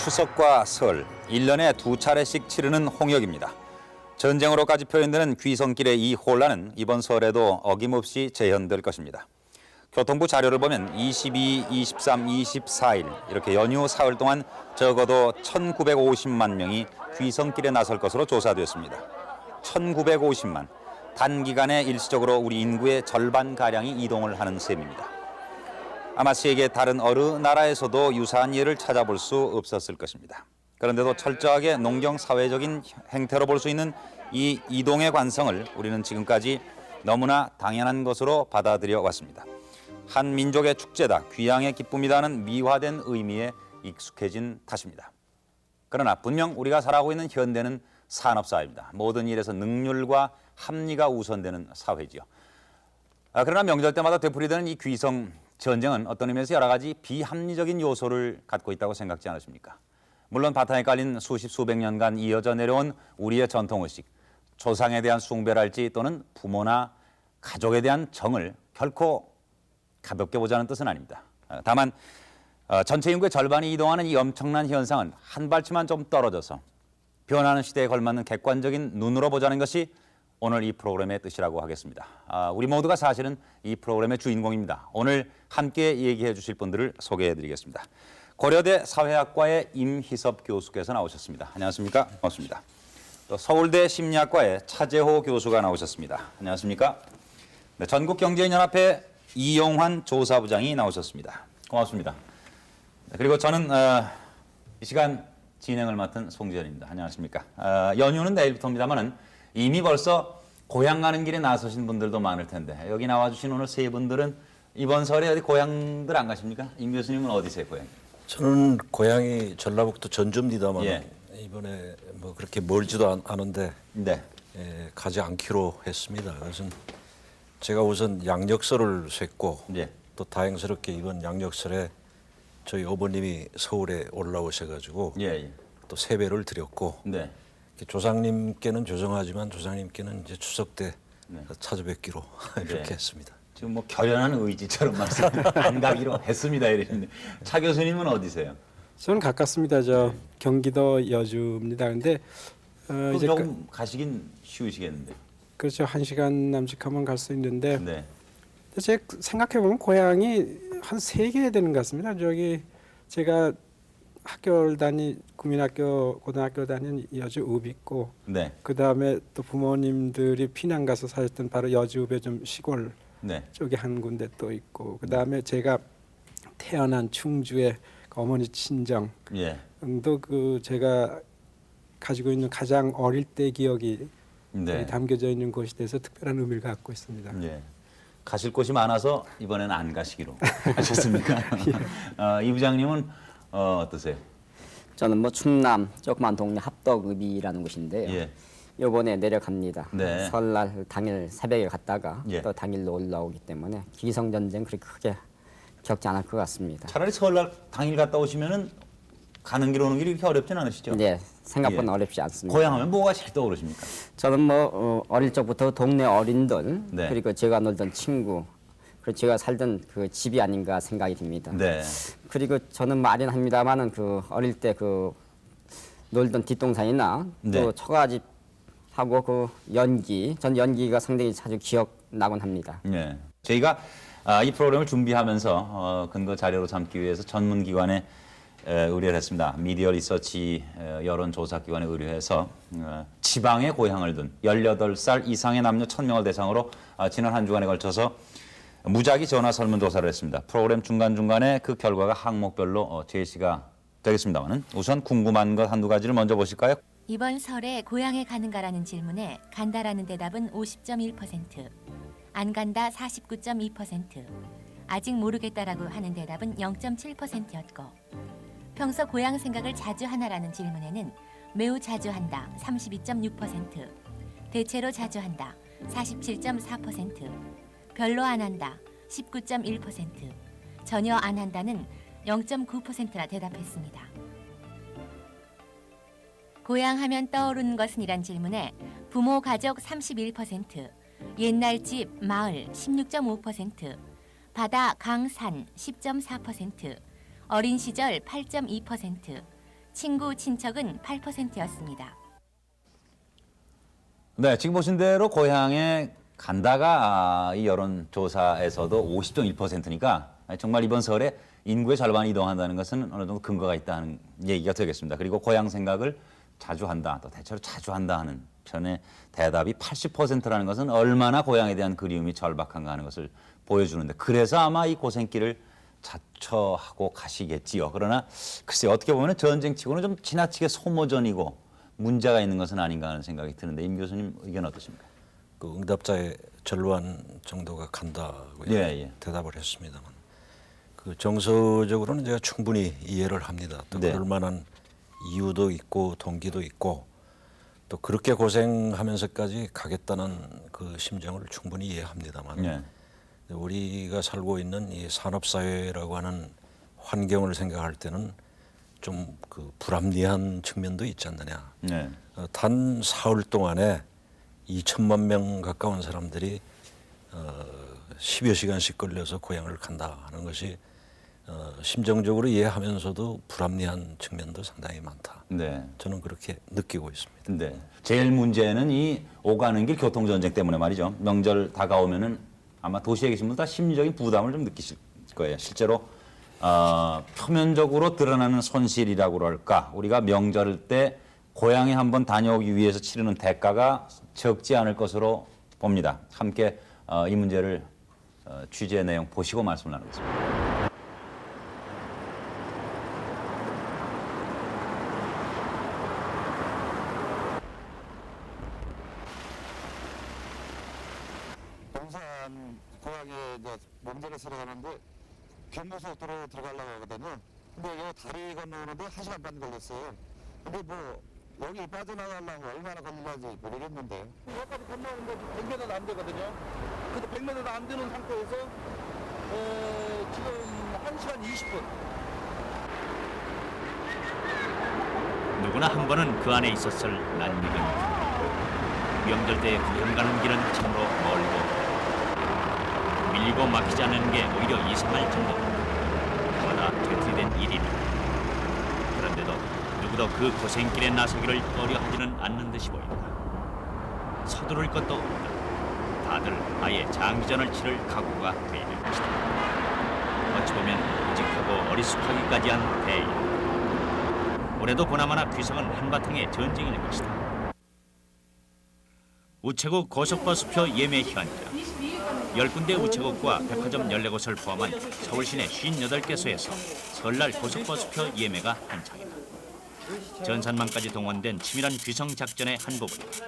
추석과 설, 1년에 두 차례씩 치르는 홍역입니다. 전쟁으로까지 표현되는 귀성길의 이 혼란은 이번 설에도 어김없이 재현될 것입니다. 교통부 자료를 보면 22, 23, 24일 이렇게 연휴 사흘 동안 적어도 1,950만 명이 귀성길에 나설 것으로 조사됐습니다. 1,950만. 단기간에 일시적으로 우리 인구의 절반가량이 이동을 하는 셈입니다. 아마 세계 다른 어느 나라에서도 유사한 예를 찾아볼 수 없었을 것입니다. 그런데도 철저하게 농경 사회적인 행태로 볼 수 있는 이 이동의 관성을 우리는 지금까지 너무나 당연한 것으로 받아들여 왔습니다. 한 민족의 축제다, 귀향의 기쁨이라는 미화된 의미에 익숙해진 탓입니다. 그러나 분명 우리가 살아가고 있는 현대는 산업사회입니다. 모든 일에서 능률과 합리가 우선되는 사회지요. 그러나 명절 때마다 되풀이되는 이 귀성 전쟁은 어떤 의미에서 여러 가지 비합리적인 요소를 갖고 있다고 생각지 않으십니까? 물론 바탕에 깔린 수십 수백 년간 이어져 내려온 우리의 전통의식, 조상에 대한 숭배랄지 또는 부모나 가족에 대한 정을 결코 가볍게 보자는 뜻은 아닙니다. 다만 전체 인구의 절반이 이동하는 이 엄청난 현상은 한 발치만 좀 떨어져서 변하는 시대에 걸맞는 객관적인 눈으로 보자는 것이 오늘 이 프로그램의 뜻이라고 하겠습니다. 우리 모두가 사실은 이 프로그램의 주인공입니다. 오늘 함께 얘기해 주실 분들을 소개해 드리겠습니다. 고려대 사회학과의 임희섭 교수께서 나오셨습니다. 안녕하십니까? 반갑습니다. 또 서울대 심리학과의 차재호 교수가 나오셨습니다. 안녕하십니까? 네, 전국경제인연합회 이용환 조사부장이 나오셨습니다. 고맙습니다. 네, 그리고 저는 이 시간 진행을 맡은 송지현입니다. 안녕하십니까? 연휴는 내일부터입니다만은 이미 벌써 고향 가는 길에 나서신 분들도 많을 텐데 여기 나와주신 오늘 세 분들은 이번 설에 어디 고향들 안 가십니까? 임 교수님은 어디세요, 고향? 저는 고향이 전라북도 전주입니다만 예. 이번에 뭐 그렇게 멀지도 않은데 네. 가지 않기로 했습니다. 그래서 제가 우선 양력설을 샜고 예. 또 다행스럽게 이번 양력설에 저희 어머님이 서울에 올라오셔가지고 예. 또 세배를 드렸고 네. 조상님께는 조정하지만 조상님께는 이제 추석 때 네. 찾아뵙기로 이렇게 했습니다. 지금 뭐 결연한 의지처럼 말씀 안 가기로 했습니다. 이랬는데 차 교수님은 어디세요? 저는 가깝습니다. 저 경기도 여주입니다. 근데 이제 조금 가시긴 쉬우시겠는데. 그렇죠. 1시간 남짓하면 갈 수 있는데 네. 제가 생각해 보면 고향이 한 3개 되는 것 같습니다. 저기 제가 학교를 국민학교 고등학교 다닌 여주읍 있고 네. 그다음에 또 부모님들이 피난 가서 사셨던 바로 여주읍의 좀 시골 네. 쪽에 한 군데 또 있고 그다음에 제가 태어난 충주의 어머니 친정 예. 도 제가 가지고 있는 가장 어릴 때 기억이 네. 담겨져 있는 곳이 돼서 특별한 의미를 갖고 있습니다. 예. 가실 곳이 많아서 이번에는 안 가시기로 하셨습니까? 이 부장님은 어떠세요? 저는 뭐 충남 조그만 동네 합덕읍이라는 곳인데요. 예. 이번에 내려갑니다. 네. 설날 당일 새벽에 갔다가 예. 또 당일로 올라오기 때문에 기성 전쟁 그렇게 크게 겪지 않을 것 같습니다. 차라리 설날 당일 갔다 오시면은 가는 길 오는 길이 그렇게 어렵진 않으시죠? 네, 생각보다 예. 어렵지 않습니다. 고향하면 뭐가 제일 떠오르십니까? 저는 뭐 어릴 적부터 동네 어린들 네. 그리고 제가 놀던 친구 그리고 제가 살던 그 집이 아닌가 생각이 듭니다. 네. 그리고 저는 말은 합니다만은 그 어릴 때 그 놀던 뒷동산이나 네. 또 처가집 하고 그 연기, 전 연기가 상당히 자주 기억나곤 합니다. 예. 저희가 이 프로그램을 준비하면서 근거 자료로 삼기 위해서 전문기관에 의뢰를 했습니다. 미디어 리서치 여론조사기관에 의뢰해서 지방에 고향을 둔 18살 이상의 남녀 1,000명을 대상으로 지난 한 주간에 걸쳐서 무작위 전화 설문조사를 했습니다. 프로그램 중간중간에 그 결과가 항목별로 제시가 되겠습니다만 우선 궁금한 것 한두 가지를 먼저 보실까요? 이번 설에 고향에 가는가라는 질문에 간다라는 대답은 50.1%, 안 간다 49.2%, 아직 모르겠다라고 하는 대답은 0.7%였고 평소 고향 생각을 자주 하나라는 질문에는 매우 자주 한다 32.6%, 대체로 자주 한다 47.4%, 별로 안 한다 19.1%, 전혀 안 한다는 0.9%나 대답했습니다. 고향하면 떠오르는 것은 이란 질문에 부모 가족 31%, 옛날 집 마을 16.5%, 바다 강 산 10.4%, 어린 시절 8.2%, 친구, 친척은 8%였습니다. 네, 지금 보신 대로 고향에 간다가 이 여론조사에서도 50.1%니까 정말 이번 설에 인구의 절반이 이동한다는 것은 어느 정도 근거가 있다는 얘기가 되겠습니다. 그리고 고향 생각을 자주 한다, 또 대체로 자주 한다 하는 편의 대답이 80%라는 것은 얼마나 고향에 대한 그리움이 절박한가 하는 것을 보여주는데, 그래서 아마 이 고생길을 자처하고 가시겠지요. 그러나 글쎄 어떻게 보면 전쟁치고는 좀 지나치게 소모전이고 문제가 있는 것은 아닌가 하는 생각이 드는데, 임 교수님 의견 어떠십니까? 그 응답자의 절반 정도가 간다고 예. 대답을 했습니다만, 그 정서적으로는 제가 충분히 이해를 합니다. 또 네. 그럴 만한 이유도 있고 동기도 있고, 또 그렇게 고생하면서까지 가겠다는 그 심정을 충분히 이해합니다만, 네. 우리가 살고 있는 이 산업사회라고 하는 환경을 생각할 때는 좀 그 불합리한 측면도 있지 않느냐. 네. 단 사흘 동안에 2천만 명 가까운 사람들이 10여 시간씩 걸려서 고향을 간다 하는 것이 심정적으로 이해하면서도 불합리한 측면도 상당히 많다. 네. 저는 그렇게 느끼고 있습니다. 네. 제일 문제는 이 오가는 길 교통전쟁 때문에 말이죠. 명절 다가오면은 아마 도시에 계신 분들 다 심리적인 부담을 좀 느끼실 거예요. 실제로 표면적으로 드러나는 손실이라고 할까, 우리가 명절 때 고향에 한번 다녀오기 위해서 치르는 대가가 적지 않을 것으로 봅니다. 함께 이 문제를 취재 내용 보시고 말씀을 나누겠습니다. 동산 고향에 이제 명절에 들어가는데 경부고속도로 들어가려고 하거든요. 근데 이 다리 건너오는데 1시간 반 걸렸어요. 근데 뭐 여기 빠져나가려면 얼마나 걸릴지 모르겠는데. 여기까지 건너오는데 100m도 안 되거든요. 근데 100m도 안 되는 상태에서 지금 1시간 20분. 누구나 한 번은 그 안에 있었을 낯익은 명절 때 고향 가는 길은 참으로 멀고 밀리고 막히지 않는 게 오히려 이상할 정도로 마다 되풀이된 일이다. 그런데도 누구도 그 고생길에 나서기를 꺼려하지는 않는 듯이 보인다. 서두를 것도 없다. 다들 아예 장기전을 치를 각오가 돼 있는 것이다. 어찌 보면 묵직하고 어리숙하기까지 한 대일. 올해도 보나마나 귀성은 한바탕의 전쟁일 것이다. 우체국 고속버스표 예매 현장. 10군데 우체국과 백화점 14곳을 포함한 서울 시내 58개소에서 설날 고속버스표 예매가 한창이다. 전산망까지 동원된 치밀한 귀성 작전의 한 부분이다.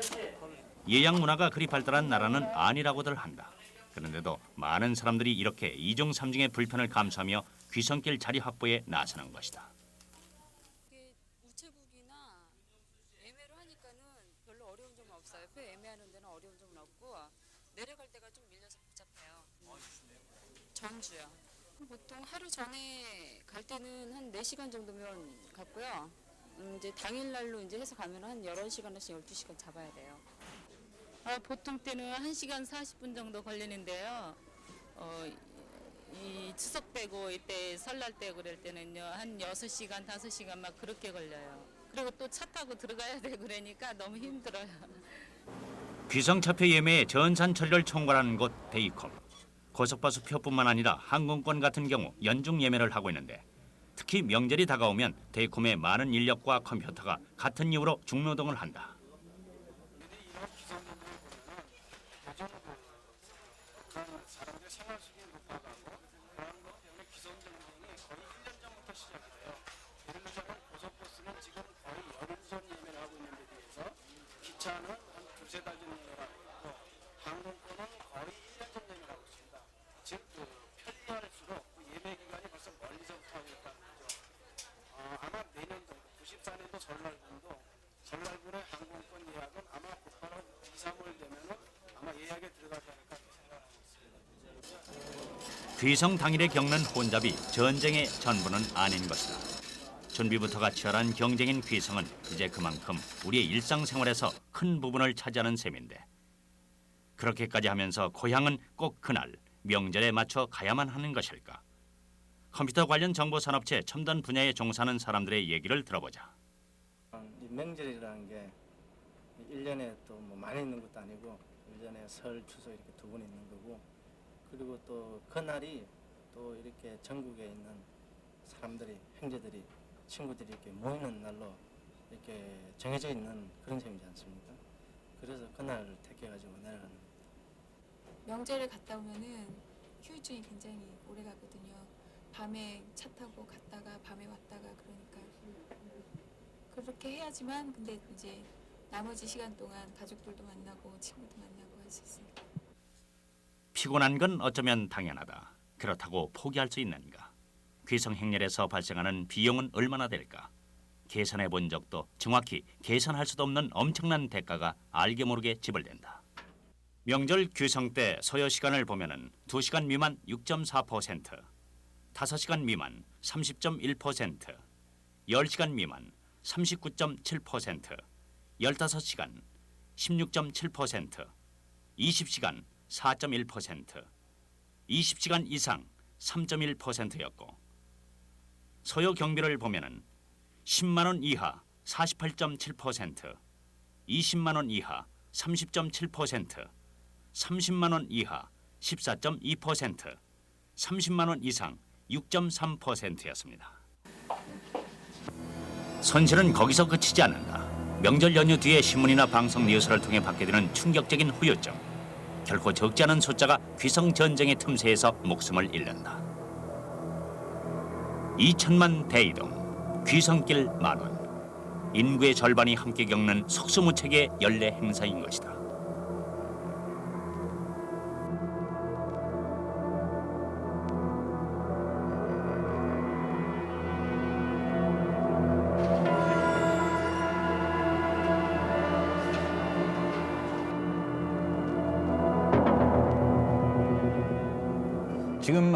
예약 문화가 그리 발달한 나라는 아니라고들 한다. 그런데도 많은 사람들이 이렇게 2중 3중의 불편을 감수하며 귀성길 자리 확보에 나서는 것이다. 우체국이나 예매를 하니까는 별로 어려운 점은 없어요. 표 예매하는 데는 어려운 점은 없고 내려갈 때가 좀 밀려서 복잡해요. 전주요. 보통 하루 전에 갈 때는 한 4시간 정도면 갔고요. 이제 당일날로 이제 해서 가면 한 11시간에서 12시간 잡아야 돼요. 보통 때는 1시간 40분 정도 걸리는데요. 이 추석 빼고 이때 설날 때 그럴 때는요. 한 6시간, 5시간 막 그렇게 걸려요. 그리고 또 차 타고 들어가야 되고 그러니까 너무 힘들어요. 귀성차표 예매의 전산처리를 총괄하는 곳 데이콤. 고속버스표뿐만 아니라 항공권 같은 경우 연중 예매를 하고 있는데, 특히 명절이 다가오면 데이콤의 많은 인력과 컴퓨터가 같은 이유로 중노동을 한다. 사람들의 생활 수준이 높아가고 그런 것 때문에 귀성 전쟁이 거의 1년 전부터 시작돼요. 예를 들자면 고속버스는 지금 거의 열흘 전 예매를 하고 있는 데 비해서 기차는 한 두세 달 전 예매를 하고 있고 항공권은 거의 1년 전 예매를 하고 있습니다. 즉 편리할수록 그 예매 기간이 벌써 멀리서부터 하고 있다는 거죠. 아마 내년 정도 94년도 설날분의 항공권 예약은 아마 곧바로 2, 3월 되면은 아마 예약에 들어가지 않을까 생각합니다. 귀성 당일에 겪는 혼잡이 전쟁의 전부는 아닌 것이다. 준비부터가 치열한 경쟁인 귀성은 이제 그만큼 우리의 일상생활에서 큰 부분을 차지하는 셈인데, 그렇게까지 하면서 고향은 꼭 그날 명절에 맞춰 가야만 하는 것일까? 컴퓨터 관련 정보산업체 첨단 분야에 종사하는 사람들의 얘기를 들어보자. 명절이라는 게 1년에 또 뭐 많이 있는 것도 아니고 1년에 설, 추석 이렇게 2번 있는 거고, 그리고 또 그날이 또 이렇게 전국에 있는 사람들이, 형제들이, 친구들이 이렇게 모이는 날로 이렇게 정해져 있는 그런 셈이지 않습니까? 그래서 그날을 택해가지고 내려가는 겁니다. 명절에 갔다 오면은 휴일증이 굉장히 오래 가거든요. 밤에 차 타고 갔다가 밤에 왔다가 그러니까 그렇게 해야지만 근데 이제 나머지 시간 동안 가족들도 만나고 친구도 만나고 할 수 있습니다. 피곤한 건 어쩌면 당연하다. 그렇다고 포기할 수 있는가? 귀성 행렬에서 발생하는 비용은 얼마나 될까? 계산해 본 적도 정확히 계산할 수도 없는 엄청난 대가가 알게 모르게 지불된다. 명절 귀성 때 소요 시간을 보면은 2시간 미만 6.4%, 5시간 미만 30.1%, 10시간 미만 39.7%, 15시간 16.7%, 20시간 4.1%, 20시간 이상 3.1%였고 소요 경비를 보면은 10만 원 이하 48.7%, 20만 원 이하 30.7%, 30만 원 이하 14.2%, 30만 원 이상 6.3%였습니다. 손실은 거기서 그치지 않는다. 명절 연휴 뒤에 신문이나 방송 뉴스를 통해 받게 되는 충격적인 후유증. 결코 적지 않은 숫자가 귀성 전쟁의 틈새에서 목숨을 잃는다. 2천만 대이동, 귀성길 만원. 인구의 절반이 함께 겪는 속수무책의 연례 행사인 것이다. 지금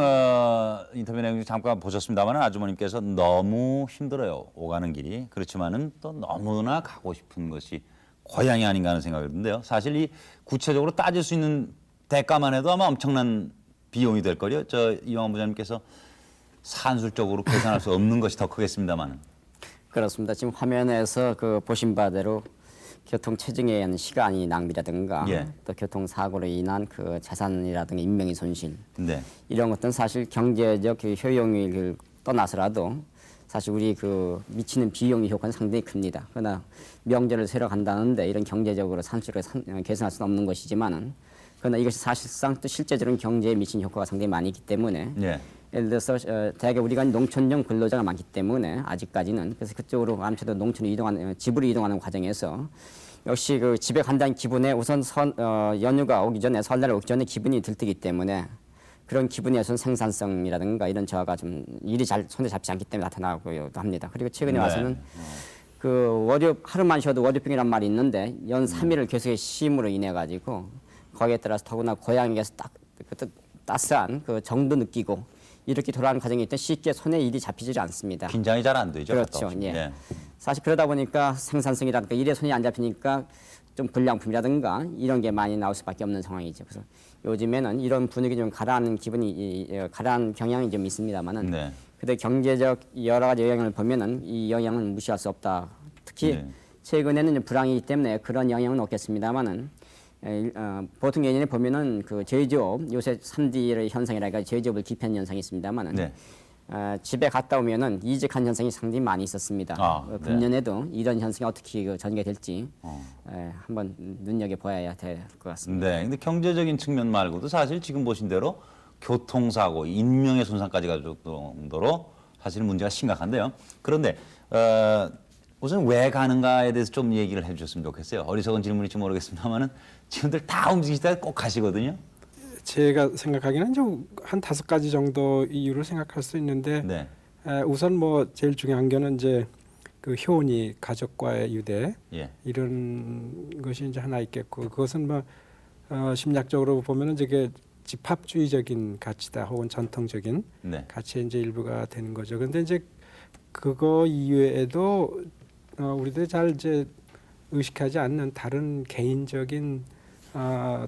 인터뷰 내용 잠깐 보셨습니다만 아주머님께서 너무 힘들어요. 오가는 길이. 그렇지만은 또 너무나 가고 싶은 것이 고향이 아닌가 하는 생각이 드는데요. 사실 이 구체적으로 따질 수 있는 대가만 해도 아마 엄청난 비용이 될 거요. 이영환 부장님께서 산술적으로 계산할 수 없는 것이 더 크겠습니다만. 그렇습니다. 지금 화면에서 그 보신 바대로 교통 체증에 의한 시간이 낭비라든가 예. 또 교통사고로 인한 그 재산이라든가 인명의 손실 네. 이런 것들은 사실 경제적 그 효용을 떠나서라도 사실 우리 그 미치는 비용의 효과는 상당히 큽니다. 그러나 명절을 새러 간다는데 이런 경제적으로 산술을 계산할 수는 없는 것이지만은 그러나 이것이 사실상 또 실제적인 경제에 미친 효과가 상당히 많이 있기 때문에 예. 예를 들어서 대개 우리가 농촌형 근로자가 많기 때문에 아직까지는 그래서 그쪽으로 아무래도 농촌으로 이동하는 집으로 이동하는 과정에서 역시 그 집에 간다는 기분에 우선 연휴가 오기 전에 설날 오기 전에 기분이 들뜨기 때문에 그런 기분에선 생산성이라든가 이런 저하가 좀 일이 잘 손에 잡지 않기 때문에 나타나고도 합니다. 그리고 최근에 네. 와서는 그 월요 하루만 쉬어도 월요병이란 말이 있는데 연 3일을 계속의 쉼으로 인해 가지고 거기에 따라서 더구나 고향에서 딱 따스한 그 정도 느끼고 이렇게 돌아가는 과정이 있때 쉽게 손에 일이 잡히지 않습니다. 긴장이 잘 안 되죠. 그렇죠. 예. 사실 그러다 보니까 생산성이라든가 일에 손이 안 잡히니까 좀 불량품이라든가 이런 게 많이 나올 수밖에 없는 상황이죠. 그래서 요즘에는 이런 분위기 좀 가라앉는 가라앉는 경향이 좀 있습니다만은 네. 근데 경제적 여러 가지 영향을 보면은 이 영향은 무시할 수 없다. 특히 네. 최근에는 좀 불황이기 때문에 그런 영향은 없겠습니다만은 보통 예년에 보면은 그 제조업 요새 3D의 현상이라니까 제조업을 기피한 현상이 있습니다만은 네. 집에 갔다 오면은 이직한 현상이 상당히 많이 있었습니다. 네. 금년에도 이런 현상이 어떻게 전개가 될지 한번 눈여겨 봐야 될 것 같습니다. 네. 근데 경제적인 측면 말고도 사실 지금 보신 대로 교통사고, 인명의 손상까지 갈 정도로 사실 문제가 심각한데요. 그런데 우선 왜 가는가에 대해서 좀 얘기를 해주셨으면 좋겠어요. 어리석은 질문일지 모르겠습니다만은 지금들 다 움직이시다가 꼭 가시거든요. 제가 생각하기에는 이제 한 5가지 정도 이유를 생각할 수 있는데 네. 우선 뭐 제일 중요한 거는 이제 그 효니 가족과의 유대 예. 이런 것이 이제 하나 있겠고 그것은 뭐 심리학적으로 보면은 이게 집합주의적인 가치다 혹은 전통적인 네. 가치의 이제 일부가 되는 거죠. 그런데 이제 그거 이외에도 우리들이 잘 이제 의식하지 않는 다른 개인적인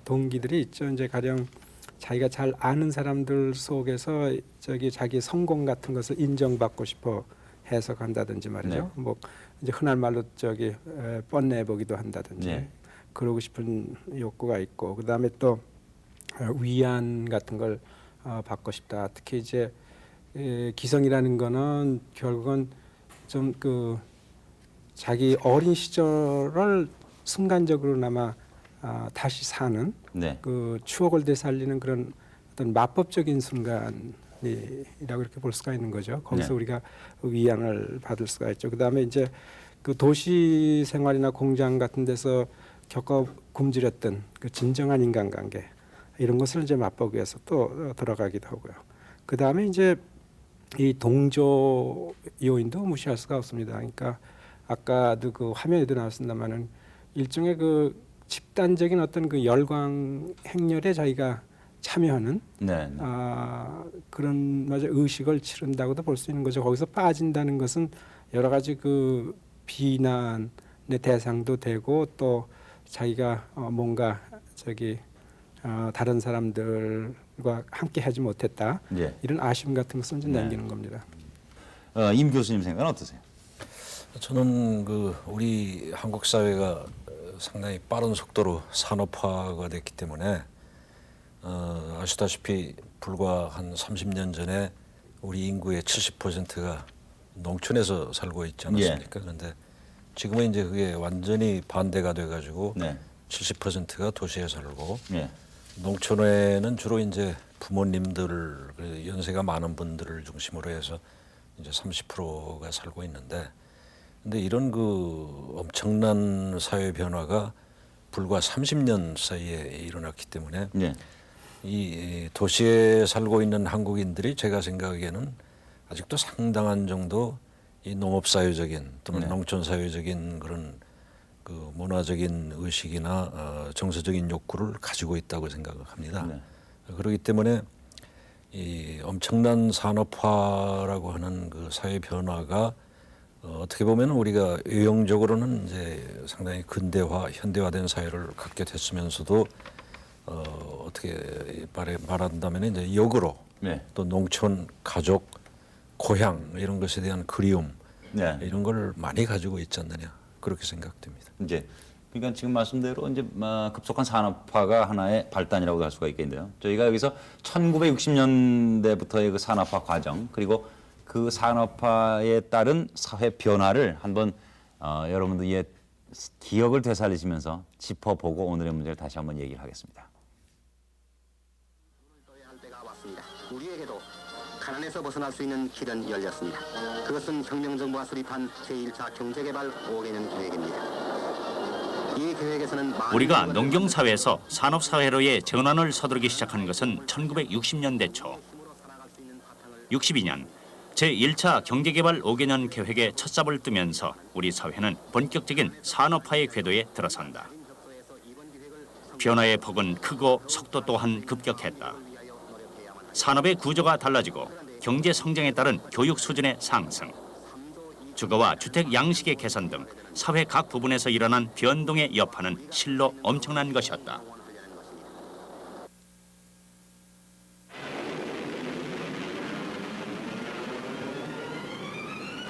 동기들이 있죠. 이제 가령 자기가 잘 아는 사람들 속에서 자기 성공 같은 것을 인정받고 싶어 해석한다든지 말이죠. 네. 뭐 이제 흔한 말로 뻔내보기도 한다든지 네. 그러고 싶은 욕구가 있고 그다음에 또 위안 같은 걸 받고 싶다. 특히 이제 기성이라는 거는 결국은 좀 자기 어린 시절을 순간적으로나마 다시 사는 네. 그 추억을 되살리는 그런 어떤 마법적인 순간이라고 이렇게 볼 수가 있는 거죠. 거기서 네. 우리가 위안을 받을 수가 있죠. 그다음에 이제 그 도시 생활이나 공장 같은 데서 겪어 굶주렸던 그 진정한 인간관계 이런 것을 이제 맛보기 위해서 또 들어가기도 하고요. 그다음에 이제 이 동조 요인도 무시할 수가 없습니다. 그러니까 아까도 그 화면에도 나왔습니다만은 일종의 그 집단적인 어떤 그 열광 행렬에 자기가 참여하는 네. 그런 마저 의식을 치른다고도 볼 수 있는 거죠. 거기서 빠진다는 것은 여러 가지 그 비난의 대상도 되고 또 자기가 뭔가 다른 사람들과 함께 하지 못했다 예. 이런 아쉬움 같은 것을 좀 네. 남기는 겁니다. 임 교수님 생각은 어떠세요? 저는 우리 한국 사회가 상당히 빠른 속도로 산업화가 됐기 때문에 아시다시피 불과 한 30년 전에 우리 인구의 70%가 농촌에서 살고 있지 않았습니까? 그런데 지금은 이제 그게 완전히 반대가 돼가지고 네. 70%가 도시에 살고 예. 농촌에는 주로 이제 부모님들 연세가 많은 분들을 중심으로 해서 이제 30%가 살고 있는데, 근데 이런 그 엄청난 사회 변화가 불과 30년 사이에 일어났기 때문에 예. 이 도시에 살고 있는 한국인들이 제가 생각하기에는 아직도 상당한 정도 이 농업사회적인 또는 네. 농촌사회적인 그런 그 문화적인 의식이나 정서적인 욕구를 가지고 있다고 생각합니다. 네. 그렇기 때문에 이 엄청난 산업화라고 하는 그 사회 변화가 어떻게 보면 우리가 외형적으로는 이제 상당히 근대화, 현대화된 사회를 갖게 됐으면서도 어떻게 말한다면 이제 역으로 네. 또 농촌, 가족, 고향 이런 것에 대한 그리움 네. 이런 걸 많이 가지고 있지 않느냐 그렇게 생각됩니다. 이제 그러니까 지금 말씀대로 이제 급속한 산업화가 하나의 발단이라고 할 수가 있겠는데요. 저희가 여기서 1960년대부터의 그 산업화 과정 그리고 그 산업화에 따른 사회 변화를 한번 여러분들의 기억을 되살리시면서 짚어보고 오늘의 문제를 다시 한번 얘기를 하겠습니다. 떠야 할 때가 왔습니다. 우리에게도 가난에서 벗어날 수 있는 길은 열렸습니다. 그것은 혁명정부가 수립한 제1차 경제개발 5개년 계획입니다. 이 계획에서는 우리가 농경사회에서 산업사회로의 전환을 서두르기 시작한 것은 1960년대 초. 62년 제1차 경제개발 5개년 계획의 첫삽을 뜨면서 우리 사회는 본격적인 산업화의 궤도에 들어선다. 변화의 폭은 크고 속도 또한 급격했다. 산업의 구조가 달라지고 경제 성장에 따른 교육 수준의 상승, 주거와 주택 양식의 개선 등 사회 각 부분에서 일어난 변동의 여파는 실로 엄청난 것이었다.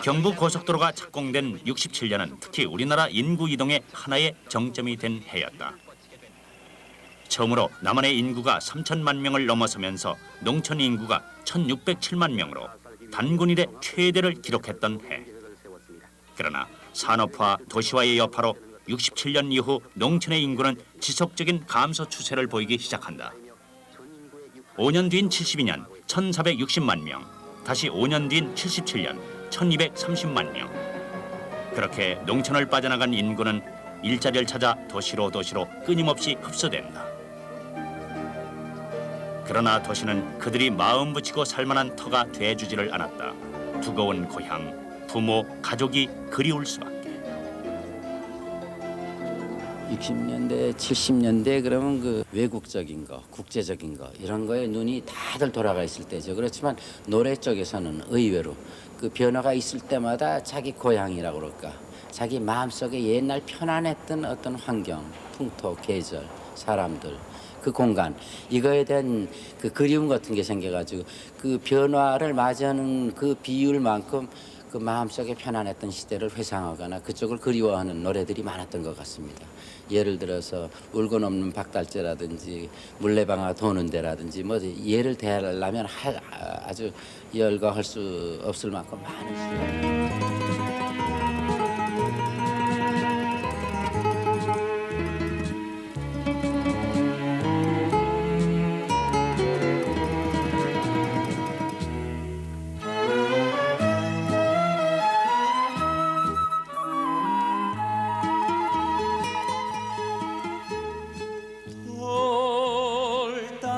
경부고속도로가 착공된 67년은 특히 우리나라 인구 이동의 하나의 정점이 된 해였다. 처음으로 남한의 인구가 3천만 명을 넘어서면서 농촌 인구가 1,607만 명으로 단군 이래 최대를 기록했던 해. 그러나 산업화, 도시화의 여파로 67년 이후 농촌의 인구는 지속적인 감소 추세를 보이기 시작한다. 5년 뒤인 72년 1,460만 명, 다시 5년 뒤인 77년 1,230만 명. 그렇게 농촌을 빠져나간 인구는 일자리를 찾아 도시로 끊임없이 흡수된다. 그러나 도시는 그들이 마음 붙이고 살만한 터가 돼주지를 않았다. 두고온 고향, 부모, 가족이 그리울 수밖에. 60년대, 70년대 그러면 그 외국적인 거, 국제적인 거 이런 거에 눈이 다들 돌아가 있을 때죠. 그렇지만 노래 쪽에서는 의외로 그 변화가 있을 때마다 자기 고향이라고 그럴까, 자기 마음속에 옛날 편안했던 어떤 환경, 풍토, 계절, 사람들, 그 공간 이거에 대한 그 그리움 같은 게 생겨가지고 그 변화를 맞이하는 그 비율만큼 그 마음속에 편안했던 시대를 회상하거나 그쪽을 그리워하는 노래들이 많았던 것 같습니다. 예를 들어서 울고 넘는 박달재라든지 물레방아 도는 데라든지 뭐 예를 대하려면 아주 열거할 수 없을 만큼 많은 시들.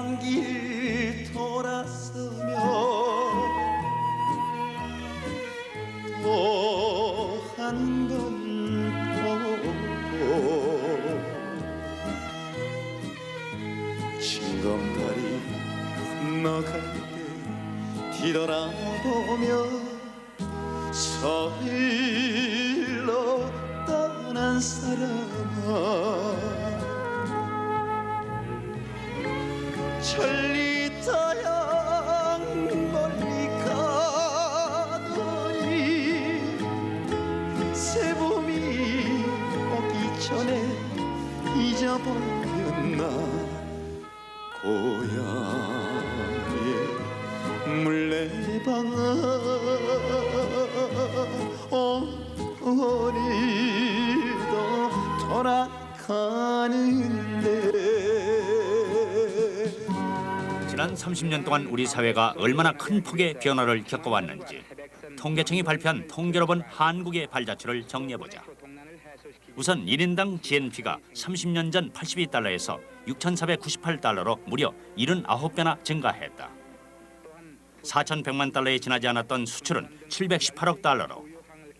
돌당길 돌아서며 또 한 번 보고 징검다리 건너갈 때 뒤돌아보며 서일로 떠난 사람아 천리타양 멀리 가더니 새봄이 오기 전에 잊어버렸나 고향의 물레방아 오늘도 돌아가는데 지난 30년 동안 우리 사회가 얼마나 큰 폭의 변화를 겪어왔는지 통계청이 발표한 통계로본 한국의 발자취를 정리해보자. 우선 1인당 GNP가 30년 전 82달러에서 6,498달러로 무려 79배나 증가했다. 4,100만 달러에 지나지 않았던 수출은 718억 달러로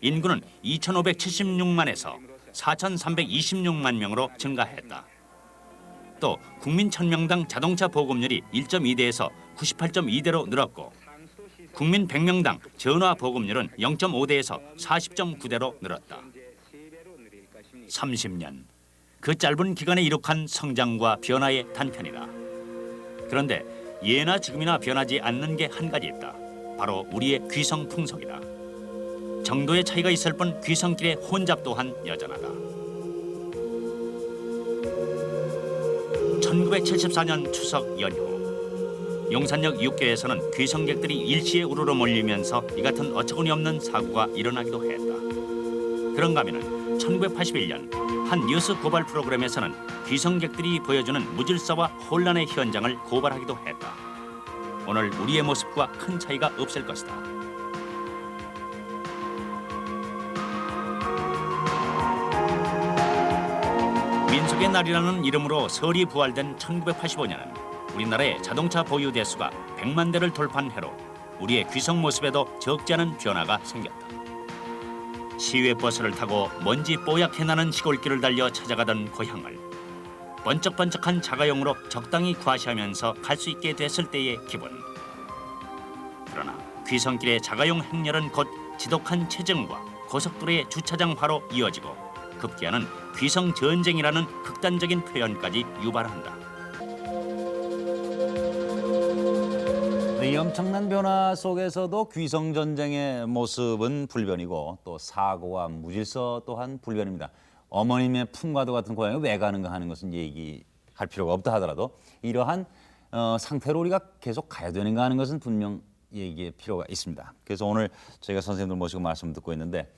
인구는 2,576만에서 4,326만 명으로 증가했다. 또 국민 1000명당 자동차 보급률이 1.2대에서 98.2대로 늘었고 국민 100명당 전화 보급률은 0.5대에서 40.9대로 늘었다. 30년, 그 짧은 기간에 이룩한 성장과 변화의 단편이다. 그런데 예나 지금이나 변하지 않는 게 한 가지 있다. 바로 우리의 귀성 풍속이다. 정도의 차이가 있을 뿐 귀성길의 혼잡 또한 여전하다. 1974년 추석 연휴, 용산역 육교에서는 귀성객들이 일시에 우르르 몰리면서 이 같은 어처구니 없는 사고가 일어나기도 했다. 그런가 하면은 1981년 한 뉴스 고발 프로그램에서는 귀성객들이 보여주는 무질서와 혼란의 현장을 고발하기도 했다. 오늘 우리의 모습과 큰 차이가 없을 것이다. 민속의 날이라는 이름으로 설이 부활된 1985년은 우리나라의 자동차 보유 대수가 100만 대를 돌파한 해로 우리의 귀성 모습에도 적지 않은 변화가 생겼다. 시외 버스를 타고 먼지 뽀얗게 나는 시골길을 달려 찾아가던 고향을 번쩍번쩍한 자가용으로 적당히 과시하면서 갈 수 있게 됐을 때의 기분. 그러나 귀성길의 자가용 행렬은 곧 지독한 체증과 고속도로의 주차장화로 이어지고 급기야는 귀성 전쟁이라는 극단적인 표현까지 유발한다. 이 엄청난 변화 속에서도 귀성 전쟁의 모습은 불변이고 또 사고와 무질서 또한 불변입니다. 어머님의 품과도 같은 고향에 왜 가는가 하는 것은 얘기할 필요가 없다 하더라도 이러한 상태로 우리가 계속 가야 되는가 하는 것은 분명 얘기할 필요가 있습니다. 그래서 오늘 저희가 선생님들 모시고 말씀 듣고 있는데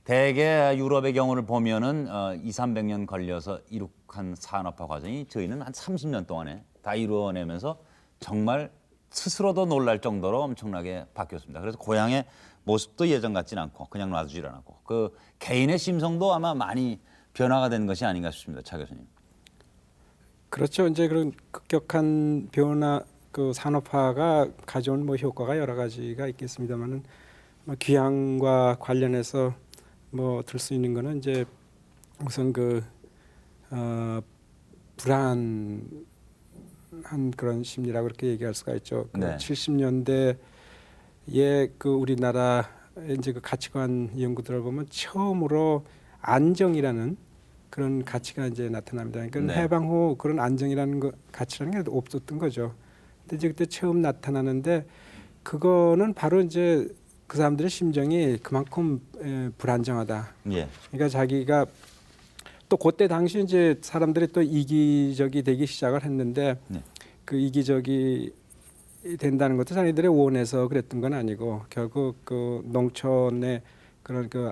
대개 유럽의 경우를 보면은 200~300년 걸려서 이룩한 산업화 과정이 저희는 한 30년 동안에 다 이루어내면서 정말 스스로도 놀랄 정도로 엄청나게 바뀌었습니다. 그래서 고향의 모습도 예전 같지는 않고 그냥 놔두질 않았고 그 개인의 심성도 아마 많이 변화가 된 것이 아닌가 싶습니다. 차 교수님. 그렇죠. 이제 그런 급격한 변화, 그 산업화가 가져온 뭐 효과가 여러 가지가 있겠습니다만은 뭐 귀향과 관련해서 뭐 들 수 있는 거는 이제 우선 그 불안한 그런 심리라고 그렇게 얘기할 수가 있죠. 그 네. 70년대에 그 우리나라의 이제 그 가치관 연구들을 보면 처음으로 안정이라는 그런 가치가 이제 나타납니다. 그러니까 네. 해방 후 그런 안정이라는 가치라는 게 없었던 거죠. 근데 이제 그때 처음 나타나는데 그거는 바로 이제 그 사람들의 심정이 그만큼 불안정하다. 예. 그러니까 자기가 또 그때 당시 이제 사람들이 또 이기적이 되기 시작을 했는데 네. 그 이기적이 된다는 것도 자기들의 원해서 그랬던 건 아니고 결국 그 농촌의 그런 그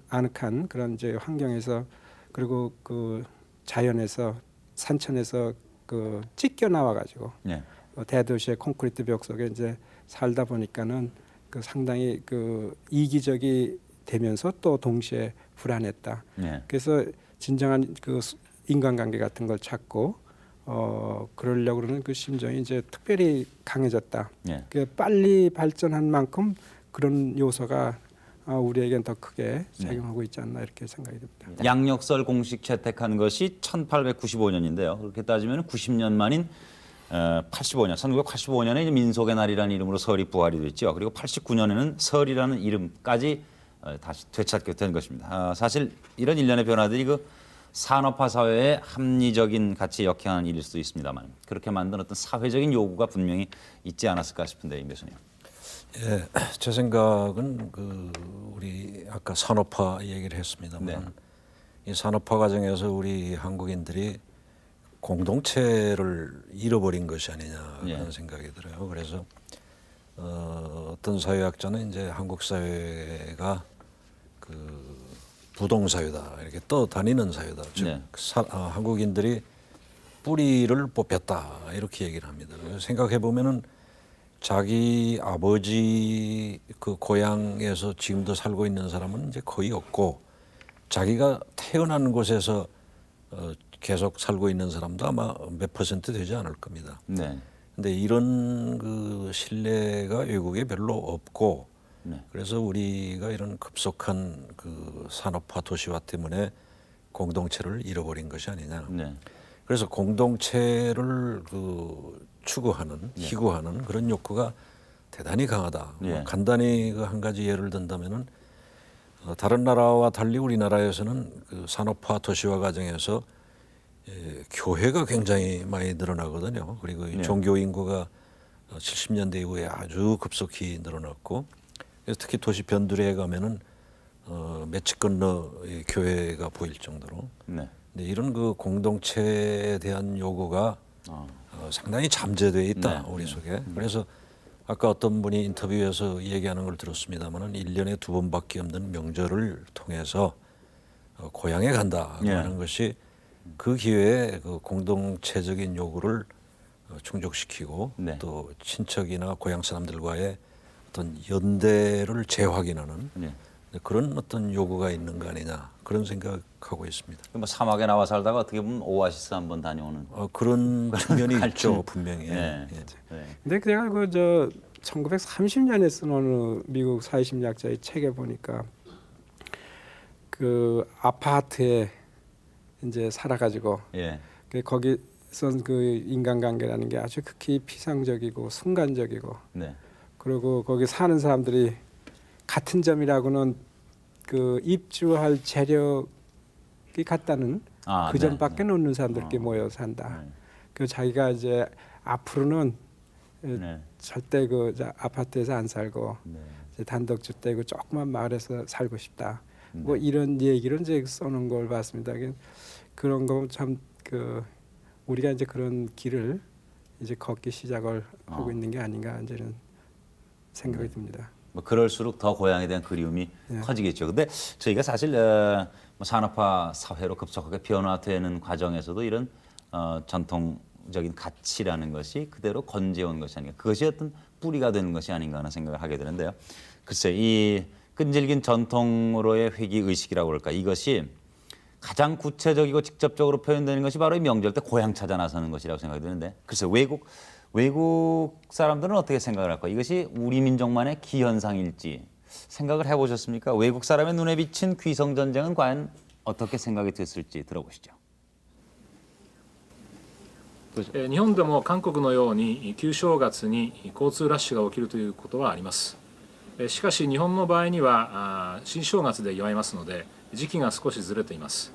아늑한 그런 이제 환경에서 그리고 그 자연에서 산천에서 그 찢겨 나와 가지고 예. 대도시의 콘크리트 벽 속에 이제 살다 보니까는 그 상당히 그 이기적이 되면서 또 동시에 불안했다. 예. 그래서 진정한 그 인간관계 같은 걸 찾고 그러려고 그러는 그 심정이 이제 특별히 강해졌다. 예. 그 빨리 발전한 만큼 그런 요소가 우리에겐 더 크게 작용하고 있지 않나 이렇게 생각이 듭니다. 양력설 공식 채택한 것이 1895년인데요. 그렇게 따지면 90년 만인 85년, 1985년에 이제 민속의 날이라는 이름으로 설이 부활이 됐죠. 그리고 89년에는 설이라는 이름까지 다시 되찾게 된 것입니다. 사실 이런 일련의 변화들이 그 산업화 사회의 합리적인 가치에 역행하는 일일 수도 있습니다만 그렇게 만든 어떤 사회적인 요구가 분명히 있지 않았을까 싶은데 임 교수님. 예, 제 생각은 그 우리 아까 산업화 얘기를 했습니다만 네. 이 산업화 과정에서 우리 한국인들이 공동체를 잃어버린 것이 아니냐 그런 예. 생각이 들어요. 그래서 어떤 사회학자는 이제 한국 사회가 그 부동사회다 이렇게 떠다니는 사회다. 즉 네. 한국인들이 뿌리를 뽑혔다 이렇게 얘기를 합니다. 생각해 보면은 자기 아버지 그 고향에서 지금도 살고 있는 사람은 이제 거의 없고 자기가 태어난 곳에서 계속 살고 있는 사람도 아마 몇 퍼센트 되지 않을 겁니다. 네. 근데 이런 그 신뢰가 외국에 별로 없고 네. 그래서 우리가 이런 급속한 그 산업화 도시화 때문에 공동체를 잃어버린 것이 아니냐. 네. 그래서 공동체를 그 추구하는, 희구하는 그런 욕구가 대단히 강하다. 예. 간단히 그 한 가지 예를 든다면은 다른 나라와 달리 우리나라에서는 그 산업화 도시화 과정에서 교회가 굉장히 많이 늘어나거든요. 그리고 이 종교 인구가 70년대 이후에 아주 급속히 늘어났고, 그래서 특히 도시 변두리에 가면은 며칠 건너 교회가 보일 정도로. 네. 근데 이런 그 공동체에 대한 요구가 상당히 잠재되어 있다 네. 우리 속에. 그래서 아까 어떤 분이 인터뷰에서 얘기하는 걸 들었습니다만은 1년에 2번밖에 없는 명절을 통해서 고향에 간다고 예. 하는 것이 그 기회에 그 공동체적인 요구를 충족시키고 네. 또 친척이나 고향 사람들과의 어떤 연대를 재확인하는 네. 그런 어떤 요구가 있는 거 아니냐 그런 생각하고 있습니다. 뭐 사막에 나와 살다가 어떻게 보면 오아시스 한번 다녀오는 그런 측면이 갈증. 있죠 분명히. 네. 예. 네. 근데 제가 그 저 1930년에 쓴 어느 미국 사회심리학자의 책에 보니까 그 아파트에 이제 살아가지고 예. 거기선 그 인간관계라는 게 아주 극히 피상적이고 순간적이고 네. 그리고 거기 사는 사람들이 같은 점이라고는 그 입주할 재력이 같다는 그 점밖에 없는 사람들끼리 모여 산다. 네. 그 자기가 이제 앞으로는 네. 절대 그 아파트에서 안 살고 네. 이제 단독주택이고 조그만 마을에서 살고 싶다. 뭐 이런 얘기를 이제 써놓은 걸 봤습니다. 그런 거 참 그 우리가 이제 그런 길을 이제 걷기 시작을 하고 있는 게 아닌가 이제는 생각이 듭니다. 뭐 그럴수록 더 고향에 대한 그리움이 네. 커지겠죠. 근데 저희가 사실 뭐 산업화 사회로 급속하게 변화되는 과정에서도 이런 전통적인 가치라는 것이 그대로 건재온 것이 아닌가. 그것이 어떤 뿌리가 되는 것이 아닌가 하는 생각을 하게 되는데요. 글쎄 이 끈질긴 전통으로의 회귀 의식이라고 그럴까. 이것이 가장 구체적이고 직접적으로 표현되는 것이 바로 이 명절 때 고향 찾아 나서는 것이라고 생각이 드는데 글쎄 외국 사람들은 어떻게 생각을 할까? 이것이 우리 민족만의 기현상일지 생각을 해보셨습니까? 외국 사람의 눈에 비친 귀성 전쟁은 과연 어떻게 생각이 됐을지 들어보시죠. 日本でも韓国のように旧正月に交通ラッシュが起きるということはあります。しかし日本の場合には新正月で祝いますので時期が少しずれています。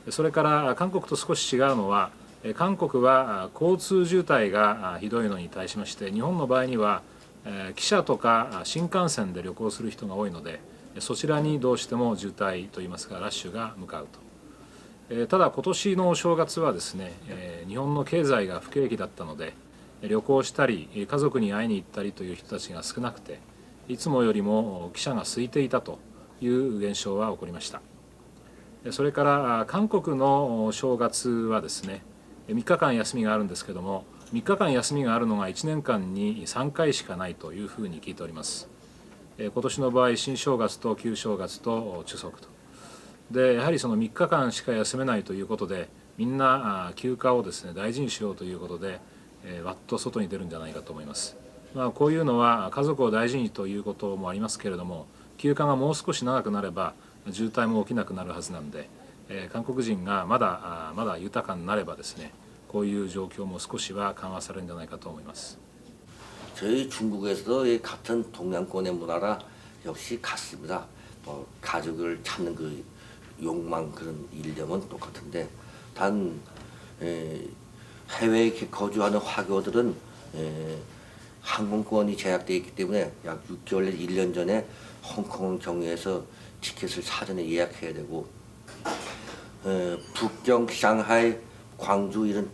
それから韓国と少し違うのは韓国は交通渋滞がひどいのに対しまして日本の場合には汽車とか新幹線で旅行する人が多いのでそちらにどうしても渋滞といいますかラッシュが向かうと。ただ今年のお正月はですね、日本の経済が不景気だったので旅行したり家族に会いに行ったりという人たちが少なくていつもよりも汽車が空いていたという現象は起こりました。それから韓国の正月はですね3日間休みがあるんですけども3日間休みがあるのが1年間に3回しかないというふうに聞いております。今年の場合新正月と旧正月と中足とでやはりその3日間しか休めないということでみんな休暇をですね大事にしようということでわっと外に出るんじゃないかと思います。こういうのは家族を大事にということもありますけれども休暇がもう少し長くなれば渋滞も起きなくなるはずなんで、韓国人がまだ豊かになればですねこういう状況も少しは緩和されるんじゃないかと思います。 저희 중국에서도 이 같은 동양권의 문화라 역시 같습니다. 뭐 가족을 찾는 그 욕망 그런 일념은 똑같은데 단 해외에 거주하는 화교들은 항공권이 제약되어 있기 때문에 약 6개월 내 1년 전에 홍콩을 경유해서 티켓을 사전에 예약해야 되고 북경, 상하이, 광주 이런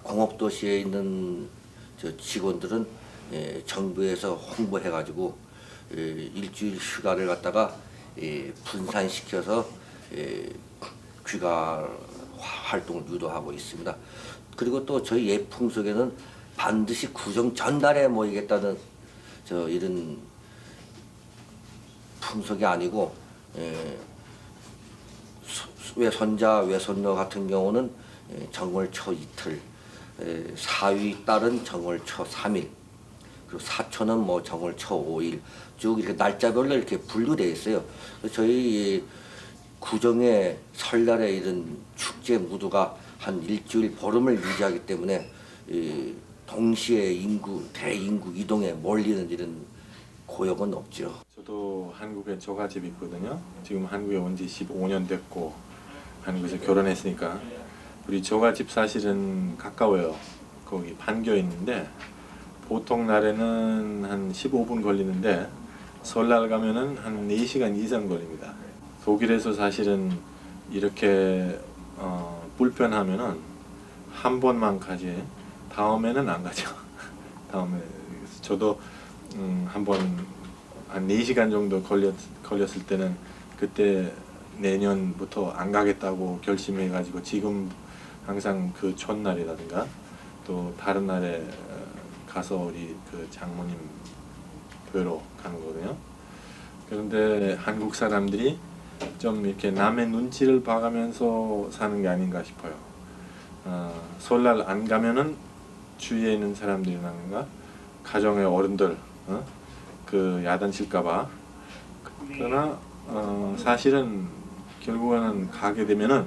공업도시에 있는 저 직원들은 정부에서 홍보해가지고 일주일 휴가를 갖다가 분산시켜서 귀가 활동을 유도하고 있습니다. 그리고 또 저희 예풍 속에는 반드시 구정 전날에 모이겠다는 이런 풍속이 아니고 외손자, 외손녀 같은 경우는 정월 초 이틀, 사위 딸은 정월 초 3일, 그리고 사촌은 뭐 정월 초 5일 쭉 이렇게 날짜별로 이렇게 분류되어 있어요. 저희 구정의 설날에 이런 축제 무드가 한 일주일 보름을 유지하기 때문에 동시에 대인구 이동에 몰리는 이런 고역은 없죠. 저도 한국에 저가집 있거든요. 지금 한국에 온 지 15년 됐고 한국에서 결혼했으니까 우리 저가집 사실은 가까워요. 거기 판교에 있는데 보통 날에는 한 15분 걸리는데 설날 가면은 한 4시간 이상 걸립니다. 독일에서 사실은 이렇게 불편하면은 한 번만 가지 다음에는 안 가죠. 다음에 저도 한번 한 4시간 정도 걸렸을 때는 그때 내년부터 안 가겠다고 결심해가지고 지금 항상 그 첫날이라든가 또 다른 날에 가서 우리 그 장모님 뵈러 가는 거거든요. 그런데 한국 사람들이 좀 이렇게 남의 눈치를 봐가면서 사는 게 아닌가 싶어요. 설날 안 가면은 주위에 있는 사람들이라든가 가정의 어른들 그 야단칠까봐. 그러나 사실은 결국에는 가게 되면은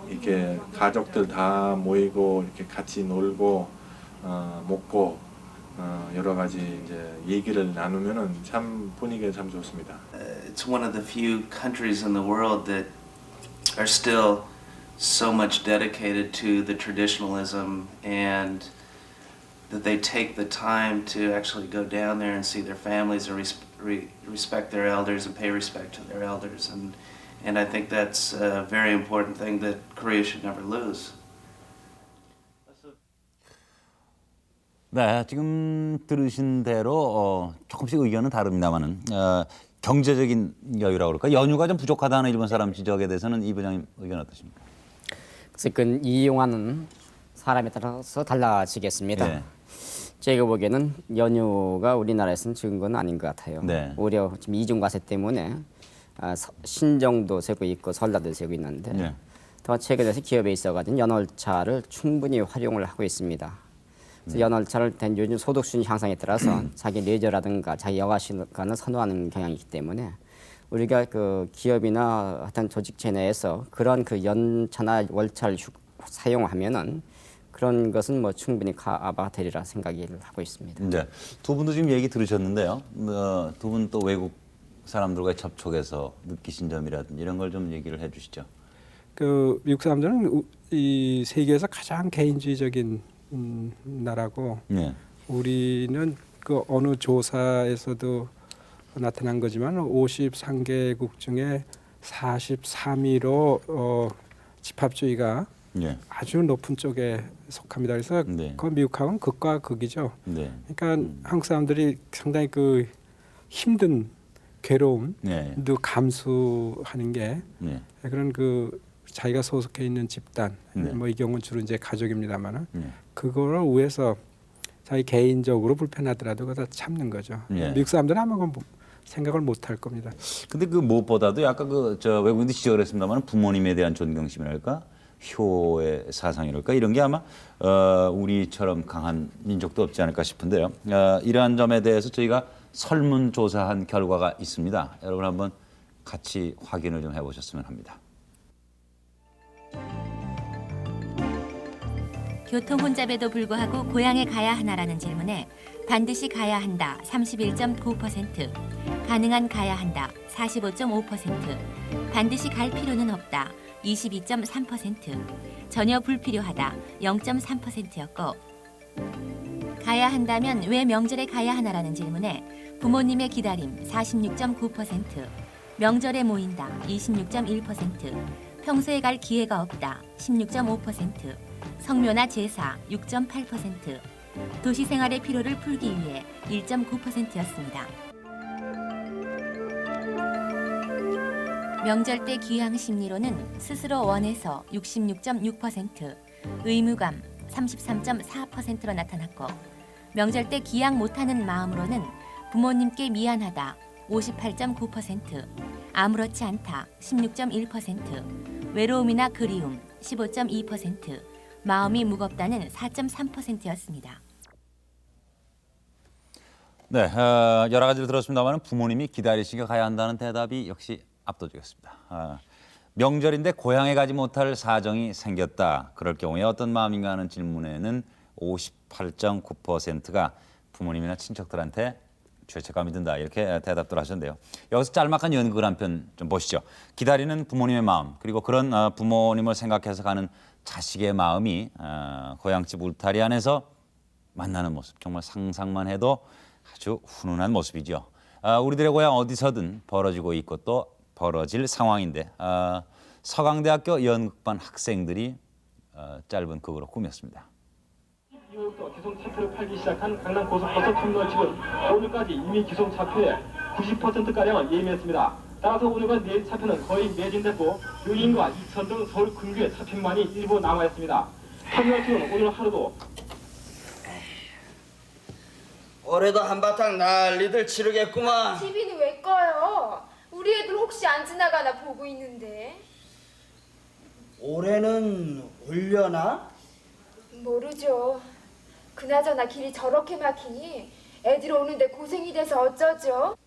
이렇게 가족들 다 모이고 이렇게 같이 놀고 먹고 여러 가지 이제 얘기를 나누면은 참 분위기가 참 좋습니다. It's one of the few countries in the world that are still so much dedicated to the traditionalism and that they take the time to actually go down there and see their families and respect their elders and pay respect to their elders. And I think that's a very important thing that Korea should never lose. 네, 지금 들으신 대로 조금씩 의견은 다릅니다만은 경제적인 여유라고 그럴까 연휴가 좀 부족하다는 일본 사람 지적에 대해서는 이 부장님 의견 어떠십니까? 그래서 그 이용하는 사람에 따라서 달라지겠습니다. 네. 제가 보기에는 연휴가 우리나라에서는 적은 건 아닌 것 같아요. 네. 오히려 지금 이중과세 때문에 신정도 세고 있고 설날도 세고 있는데 네. 더 최근에서 기업에 있어가지고 연월차를 충분히 활용을 하고 있습니다. 그래서 연월차를 된 요즘 소득 수준 향상에 따라서 자기 레저라든가 자기 여가 시간을 선호하는 경향이 있기 때문에 우리가 그 기업이나 어떤 조직체 내에서 그런 그 연차나 월차를 사용하면은 그런 것은 뭐 충분히 커버되리라 생각을 하고 있습니다. 네, 두 분도 지금 얘기 들으셨는데요. 두 분 또 외국 사람들과의 접촉에서 느끼신 점이라든지 이런 걸 좀 얘기를 해주시죠. 그 미국 사람들은 이 세계에서 가장 개인주의적인 나라고 네. 우리는 그 어느 조사에서도 나타난 거지만 53개국 중에 43위로 집합주의가 예. 아주 높은 쪽에 속합니다. 그래서 네. 그 미국하고는 극과 극이죠. 네. 그러니까 한국 사람들이 상당히 그 힘든 괴로움도 네. 감수하는 게 네. 그런 그 자기가 소속해 있는 집단, 네. 뭐 이 경우는 주로 이제 가족입니다만은 네. 그거를 위해서 자기 개인적으로 불편하더라도 그거 다 참는 거죠. 네. 미국 사람들은 아마 그건 생각을 못 할 겁니다. 근데 그 무엇보다도 약간 저 외국인도 지적을 했습니다만 부모님에 대한 존경심이랄까 효의 사상이랄까 이런 게 아마 우리처럼 강한 민족도 없지 않을까 싶은데요. 이러한 점에 대해서 저희가 설문조사한 결과가 있습니다. 여러분 한번 같이 확인을 좀 해보셨으면 합니다. 교통 혼잡에도 불구하고 고향에 가야 하나라는 질문에 반드시 가야 한다 31.9%, 가능한 가야 한다 45.5%, 반드시 갈 필요는 없다 22.3%, 전혀 불필요하다 0.3%였고 가야 한다면 왜 명절에 가야 하나라는 질문에 부모님의 기다림 46.9%, 명절에 모인다 26.1%, 평소에 갈 기회가 없다 16.5%, 성묘나 제사 6.8%, 도시 생활의 피로를 풀기 위해 1.9%였습니다. 명절 때 귀향 심리로는 스스로 원해서 66.6%, 의무감 33.4%로 나타났고 명절 때 귀향 못하는 마음으로는 부모님께 미안하다 58.9%, 아무렇지 않다 16.1%, 외로움이나 그리움 15.2%, 마음이 무겁다는 4.3%였습니다. 네, 여러 가지를 들었습니다만 부모님이 기다리시게 가야 한다는 대답이 역시 압도적이었습니다. 명절인데 고향에 가지 못할 사정이 생겼다. 그럴 경우에 어떤 마음인가 하는 질문에는 58.9%가 부모님이나 친척들한테 죄책감이 든다 이렇게 대답들 하셨는데요. 여기서 짤막한 연극을 한 편 좀 보시죠. 기다리는 부모님의 마음 그리고 그런 부모님을 생각해서 가는 자식의 마음이 고향집 울타리 안에서 만나는 모습 정말 상상만 해도 아주 훈훈한 모습이죠. 우리들의 고향 어디서든 벌어지고 있고 또 벌어질 상황인데 서강대학교 연극반 학생들이 짧은 극으로 꾸몄습니다. 2월부터 기성차표를 팔기 시작한 강남 고속버스 터미널 측은 오늘까지 이미 기성차표의 90%가량을 예매했습니다. 따라서 오늘과 내일 차표는 거의 매진됐고 유인과 이천 등 서울 근교의 차표만이 일부 남아있습니다. 터미널 측은 오늘 하루도 올해도 한바탕 난리들 치르겠구만. TV는 왜 꺼요? 우리 애들 혹시 안 지나가나 보고 있는데. 올해는 올려나? 모르죠. 그나저나 길이 저렇게 막히니 애들 오는데 고생이 돼서 어쩌죠?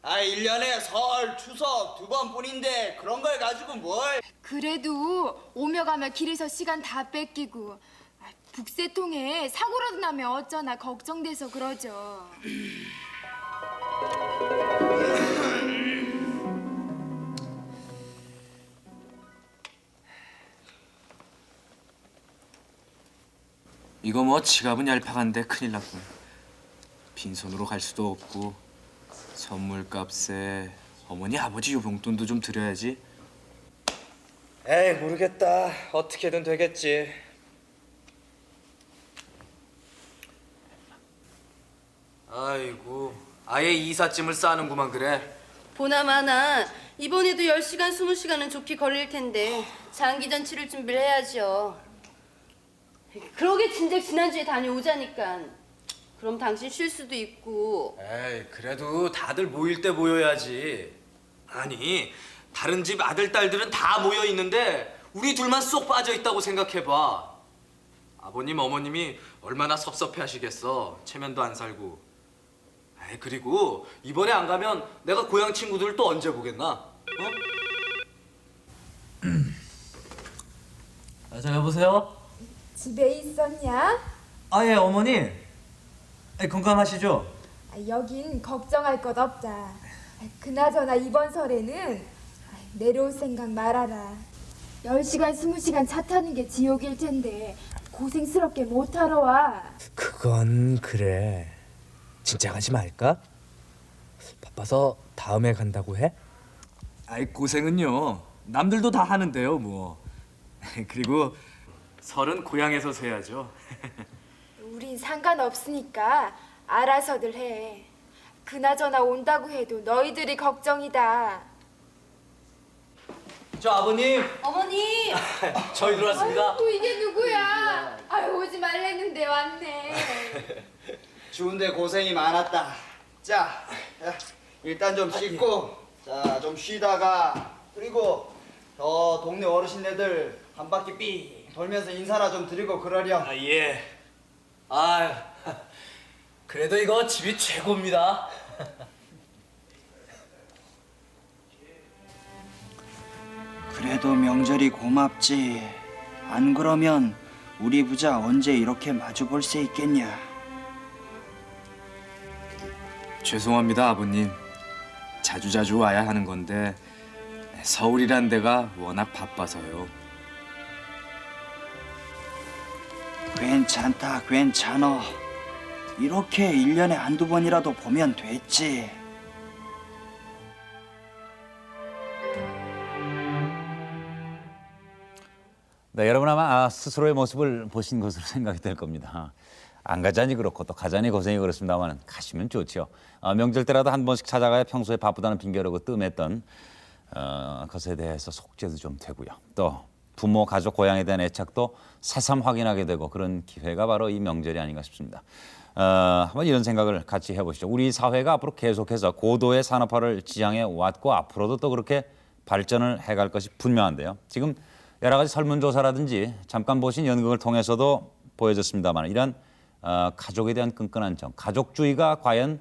1년에 설, 추석 2번뿐인데 그런 걸 가지고 뭘. 그래도 오며 가며 길에서 시간 다 뺏기고 북새통에 사고라도 나면 어쩌나 걱정돼서 그러죠. 이거 뭐 지갑은 얄팍한데 큰일 났군. 빈손으로 갈 수도 없고 선물값에 어머니 아버지 요봉돈도 좀 드려야지. 에이 모르겠다. 어떻게든 되겠지. 아이고 아예 이삿짐을 싸는구만 그래. 보나마나 이번에도 10시간 20시간은 좋게 걸릴 텐데 장기전 치를 준비를 해야죠. 그러게 진작 지난주에 다녀오자니까. 그럼 당신 쉴 수도 있고. 에이 그래도 다들 모일 때 모여야지. 아니 다른 집 아들 딸들은 다 모여 있는데 우리 둘만 쏙 빠져 있다고 생각해봐. 아버님 어머님이 얼마나 섭섭해하시겠어. 체면도 안 살고. 에이 그리고 이번에 안 가면 내가 고향 친구들 또 언제 보겠나? 어? 자 여보세요? 집에 있었냐? 아 예 어머니. 건강하시죠? 여긴 걱정할 것 없다. 그나저나 이번 설에는 내려올 생각 말아라. 10시간 20시간 차 타는 게 지옥일 텐데 고생스럽게 못 하러 와. 그건 그래. 진짜 가지 말까? 바빠서 다음에 간다고 해? 아이 고생은요. 남들도 다 하는데요, 뭐. 그리고 설은 고향에서 세야죠. 우린 상관없으니까 알아서들 해. 그나저나 온다고 해도 너희들이 걱정이다. 저 아버님, 어머니! 저희 들어왔습니다. 아유, 또 이게 누구야? 아유, 오지 말랬는데 왔네. 추운데 고생이 많았다. 자, 일단 좀 씻고, 자, 좀 쉬다가, 그리고 저 동네 어르신네들 한 바퀴 삥 돌면서 인사나 좀 드리고 그러렴. 아 예. 아 그래도 이거 집이 최고입니다. 그래도 명절이 고맙지. 안 그러면 우리 부자 언제 이렇게 마주 볼 수 있겠냐. 죄송합니다, 아버님. 자주자주 와야 하는 건데 서울이란 데가 워낙 바빠서요. 괜찮다, 괜찮어. 이렇게 1년에 한두 번이라도 보면 됐지. 네, 여러분 아마 스스로의 모습을 보신 것으로 생각이 될 겁니다. 안 가자니 그렇고 또 가자니 고생이 그렇습니다만 가시면 좋죠. 명절 때라도 한 번씩 찾아가야 평소에 바쁘다는 핑계로고 뜸했던 것에 대해서 속죄도 좀 되고요. 또 부모, 가족, 고향에 대한 애착도 새삼 확인하게 되고 그런 기회가 바로 이 명절이 아닌가 싶습니다. 한번 이런 생각을 같이 해보시죠. 우리 사회가 앞으로 계속해서 고도의 산업화를 지향해 왔고 앞으로도 또 그렇게 발전을 해갈 것이 분명한데요. 지금 여러 가지 설문조사라든지 잠깐 보신 연극을 통해서도 보여졌습니다만 이런 가족에 대한 끈끈한 정, 가족주의가 과연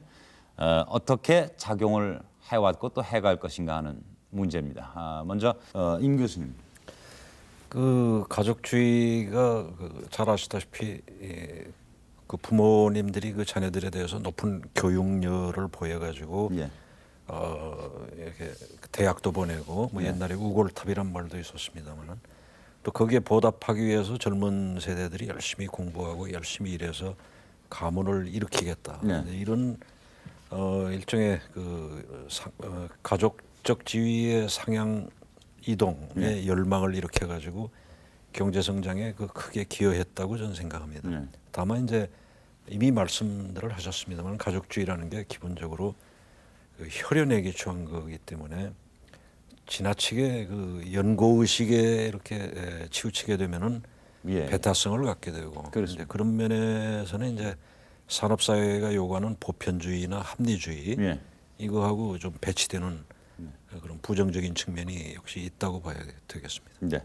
어떻게 작용을 해왔고 또 해갈 것인가 하는 문제입니다. 먼저 임 교수님. 그 가족주의가 잘 아시다시피 그 부모님들이 그 자녀들에 대해서 높은 교육열을 보여가지고 이렇게 대학도 보내고 뭐 옛날에 우골탑이란 말도 있었습니다만은 또 거기에 보답하기 위해서 젊은 세대들이 열심히 공부하고 열심히 일해서 가문을 일으키겠다. 이런 일종의 그 가족적 지위의 상향 이동의 열망을 일으켜 가지고 경제 성장에 그 크게 기여했다고 저는 생각합니다. 다만 이제 이미 말씀들을 하셨습니다만 가족주의라는 게 기본적으로 그 혈연에 기초한 거기 때문에 지나치게 그 연고 의식에 이렇게 치우치게 되면은 배타성을 갖게 되고 이제 그런 면에서는 이제 산업 사회가 요구하는 보편주의나 합리주의 이거하고 좀 배치되는 그런 부정적인 측면이 역시 있다고 봐야 되겠습니다. 네.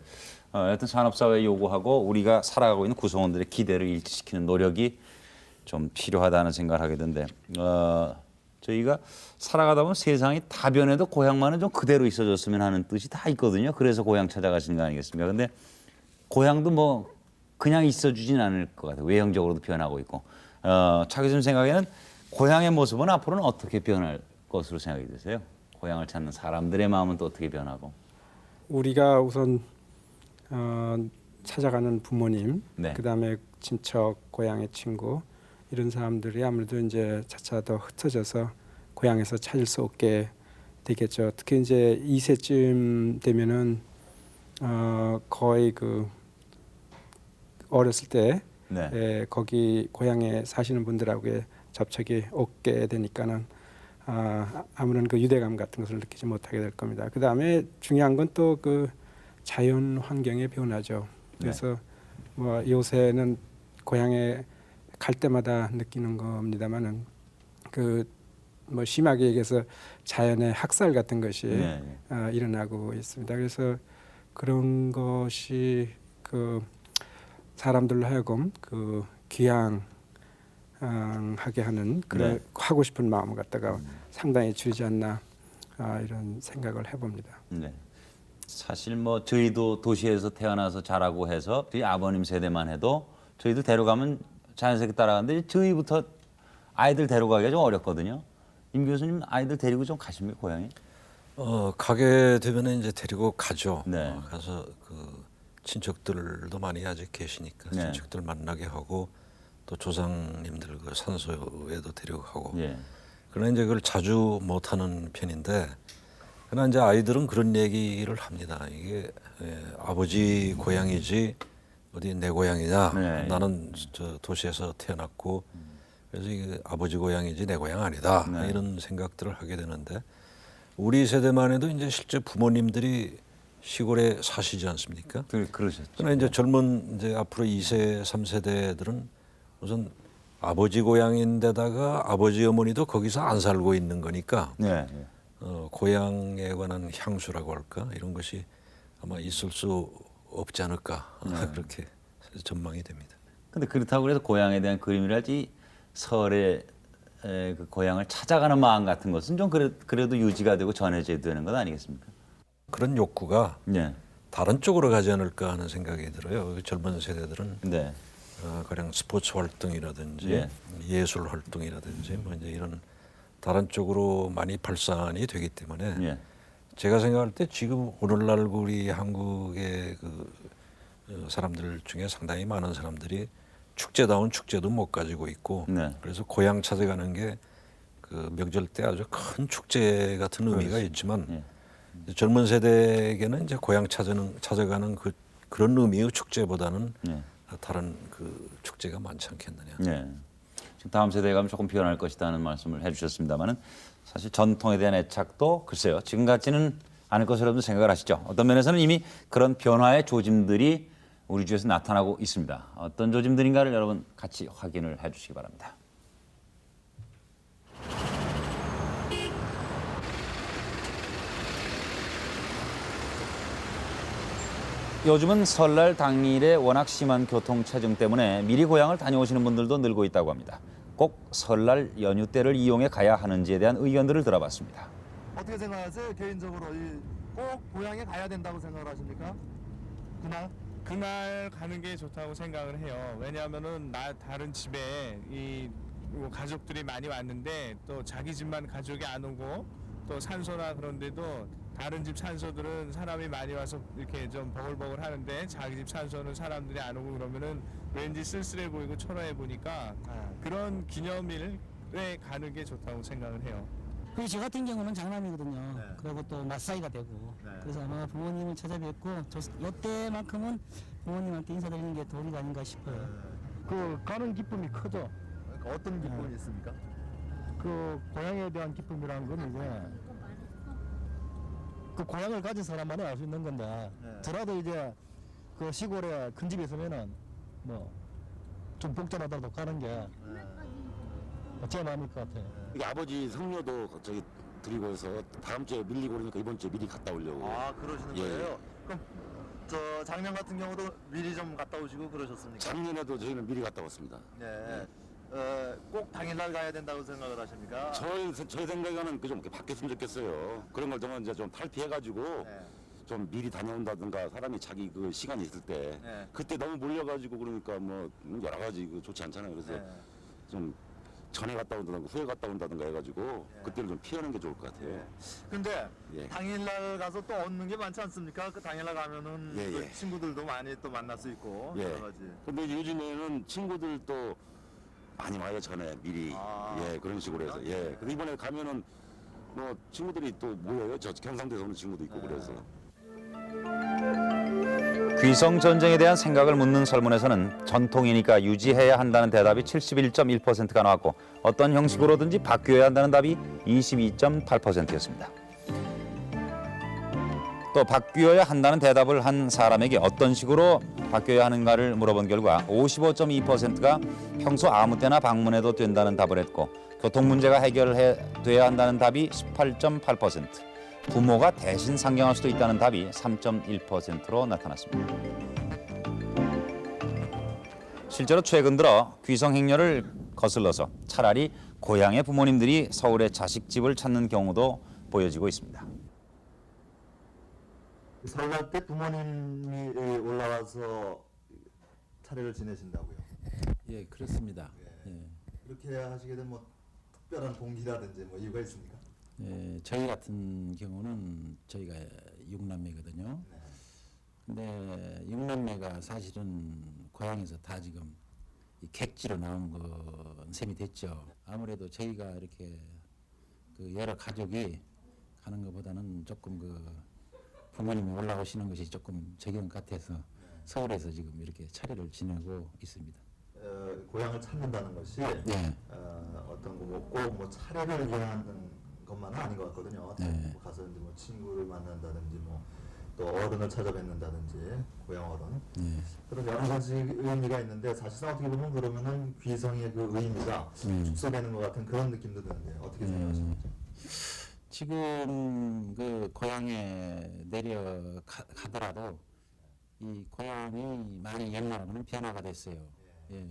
여튼 산업사회 요구하고 우리가 살아가고 있는 구성원들의 기대를 일치시키는 노력이 좀 필요하다는 생각을 하게 되는데 저희가 살아가다 보면 세상이 다 변해도 고향만은 좀 그대로 있어줬으면 하는 뜻이 다 있거든요. 그래서 고향 찾아가시는 거 아니겠습니까? 근데 고향도 뭐 그냥 있어주진 않을 것 같아요. 외형적으로도 변하고 있고. 차 교수님 생각에는 고향의 모습은 앞으로는 어떻게 변할 것으로 생각이 되세요? 고향을 찾는 사람들의 마음은 또 어떻게 변하고? 우리가 우선 찾아가는 부모님, 그다음에 친척, 고향의 친구 이런 사람들이 아무래도 이제 차차 더 흩어져서 고향에서 찾을 수 없게 되겠죠. 특히 이제 2세쯤 되면은 거의 그 어렸을 때 거기 고향에 사시는 분들하고의 접촉이 없게 되니까는 아무런 그 유대감 같은 것을 느끼지 못하게 될 겁니다. 그 다음에 중요한 건 또 그 자연 환경의 변화죠. 그래서 뭐 요새는 고향에 갈 때마다 느끼는 겁니다만은 그 뭐 심하게 얘기해서 자연의 학살 같은 것이 일어나고 있습니다. 그래서 그런 것이 그 사람들로 하여금 그 귀향하게 하는 그런 하고 싶은 마음을 갖다가 상당히 줄이지 않나 이런 생각을 해봅니다. 네. 사실 뭐 저희도 도시에서 태어나서 자라고 해서 저희 아버님 세대만 해도 저희도 데려가면 자연스럽게 따라가는데 저희부터 아이들 데려가기가 좀 어렵거든요. 임 교수님 아이들 데리고 좀 가십니까 고향에? 가게 되면은 이제 데리고 가죠. 가서 그 친척들도 많이 아직 계시니까 친척들 만나게 하고 또 조상님들 그 산소에도 데려가고. 예. 그러나 이제 그걸 자주 못하는 편인데, 그러나 이제 아이들은 그런 얘기를 합니다. 이게 아버지 고향이지 어디 내 고향이냐? 네. 나는 저 도시에서 태어났고 그래서 이게 아버지 고향이지 내 고향 아니다. 네. 이런 생각들을 하게 되는데 우리 세대만 해도 이제 실제 부모님들이 시골에 사시지 않습니까? 그러셨죠. 그러나 이제 젊은 이제 앞으로 2세, 3세대들은 우선 아버지 고향인데다가 아버지 어머니도 거기서 안 살고 있는 거니까 네. 고향에 관한 향수라고 할까 이런 것이 아마 있을 수 없지 않을까 그렇게 전망이 됩니다. 근데 그렇다고 해서 고향에 대한 그림이랄지 설의 그 고향을 찾아가는 마음 같은 것은 좀 그래도 유지가 되고 전해져야 되는 것 아니겠습니까? 그런 욕구가 네. 다른 쪽으로 가지 않을까 하는 생각이 들어요. 젊은 세대들은 네. 가령 스포츠 활동이라든지 예. 예술 활동이라든지 뭐 이제 이런 다른 쪽으로 많이 발산이 되기 때문에 예. 제가 생각할 때 지금 오늘날 우리 한국의 그 사람들 중에 상당히 많은 사람들이 축제다운 축제도 못 가지고 있고 네. 그래서 고향 찾아가는 게 그 명절 때 아주 큰 축제 같은 의미가 그렇지. 있지만 예. 젊은 세대에게는 이제 고향 찾아가는 그런 의미의 축제보다는 예. 다른 그 축제가 많지 않겠느냐. 네. 지금 다음 세대에 가면 조금 변할 것이다는 말씀을 해주셨습니다만은 사실 전통에 대한 애착도 글쎄요 지금 같지는 않을 것이라도 생각을 하시죠. 어떤 면에서는 이미 그런 변화의 조짐들이 우리 주에서 나타나고 있습니다. 어떤 조짐들인가를 여러분 같이 확인을 해주시기 바랍니다. 요즘은 설날 당일에 워낙 심한 교통 체증 때문에 미리 고향을 다녀오시는 분들도 늘고 있다고 합니다. 꼭 설날 연휴 때를 이용해 가야 하는지에 대한 의견들을 들어봤습니다. 어떻게 생각하세요? 개인적으로 꼭 고향에 가야 된다고 생각을 하십니까? 그날 가는 게 좋다고 생각을 해요. 왜냐하면은 다른 집에 뭐 가족들이 많이 왔는데 또 자기 집만 가족이 안 오고 또 산소나 그런 데도 다른 집 산소들은 사람이 많이 와서 이렇게 좀 버글버글 하는데 자기 집 산소는 사람들이 안 오고 그러면은 왠지 쓸쓸해 보이고 초라해 보니까 그런 기념일에 가는 게 좋다고 생각을 해요. 그리고 저 같은 경우는 장남이거든요. 그리고 또 맞사이가 되고 그래서 아마 부모님을 찾아뵙고 이때만큼은 부모님한테 인사드리는 게 도리가 아닌가 싶어요. 그 가는 기쁨이 크죠. 그러니까 어떤 기쁨이 있습니까? 그 고향에 대한 기쁨이라는 건 이제 그 고향을 가진 사람만이 알 수 있는 건데 저라도 이제 그 시골에 큰 집에 있으면은 뭐 좀 복잡하다도 가는 게 제 마음일 것 같아요. 이게 아버지 성묘도 저기 드리고서 다음 주에 밀리고 그러니까 이번 주에 미리 갔다 오려고. 아 그러시는 예. 거예요? 그럼 저 작년 같은 경우도 미리 좀 갔다 오시고 그러셨습니까? 작년에도 저희는 미리 갔다 왔습니다. 네. 꼭 당일날 가야 된다고 생각을 하십니까? 저희 생각에는 좀 바뀌었으면 좋겠어요. 그런 걸 좀 이제 좀 탈피해가지고 좀 미리 다녀온다든가 사람이 자기 그 시간이 있을 때 그때 너무 몰려가지고 그러니까 뭐 여러 가지 그 좋지 않잖아요. 그래서 좀 전에 갔다 온다든가 후에 갔다 온다든가 해가지고 그때를 좀 피하는 게 좋을 것 같아요. 근데 예. 당일날 가서 또 얻는 게 많지 않습니까? 그 당일날 가면은 예, 그 예. 친구들도 많이 또 만날 수 있고 예. 여러 가지. 근데 요즘에는 친구들도 많이 와요 전에 미리. 예 그런 식으로 해서. 예. 근데 이번에 가면은 뭐 친구들이 또 모여요. 저 경상도에서 오는 친구도 있고 그래서. 귀성 전쟁에 대한 생각을 묻는 설문에서는 전통이니까 유지해야 한다는 대답이 71.1%가 나왔고 어떤 형식으로든지 바뀌어야 한다는 답이 22.8%였습니다. 또 바뀌어야 한다는 대답을 한 사람에게 어떤 식으로 바뀌어야 하는가를 물어본 결과 55.2%가 평소 아무 때나 방문해도 된다는 답을 했고 교통 문제가 해결돼야 한다는 답이 18.8%, 부모가 대신 상경할 수도 있다는 답이 3.1%로 나타났습니다. 실제로 최근 들어 귀성 행렬을 거슬러서 차라리 고향의 부모님들이 서울의 자식집을 찾는 경우도 보여지고 있습니다. 설날 때 부모님이 올라와서 차례를 지내신다고요? 예, 그렇습니다. 예. 그렇게 하시게 된 뭐 특별한 동기라든지 뭐 이유가 있습니까? 예, 저희 같은 경우는 저희가 6남매거든요. 근데 6남매가 사실은 고향에서 다 지금 이 객지로 나온 건 셈이 됐죠. 아무래도 저희가 이렇게 그 여러 가족이 가는 것보다는 조금 그 부모님이 올라오시는 것이 조금 적용 같아서 서울에서 지금 이렇게 차례를 지내고 있습니다. 고향을 찾는다는 것이 네. 어떤 꼭 차례를 위한 것만은 아닌 것 같거든요. 네. 가서 이제 뭐 친구를 만난다든지 뭐 또 어른을 찾아뵙는다든지 고향 어른 그런 여러 가지 의미가 있는데 사실상 어떻게 보면 그러면은 귀성의 그 의미가 축소되는 것 같은 그런 느낌도 드는데 어떻게 생각하십니까? 지금 그 고향에 내려가더라도 이 고향이 많이 옛날하고는 변화가 됐어요. 예.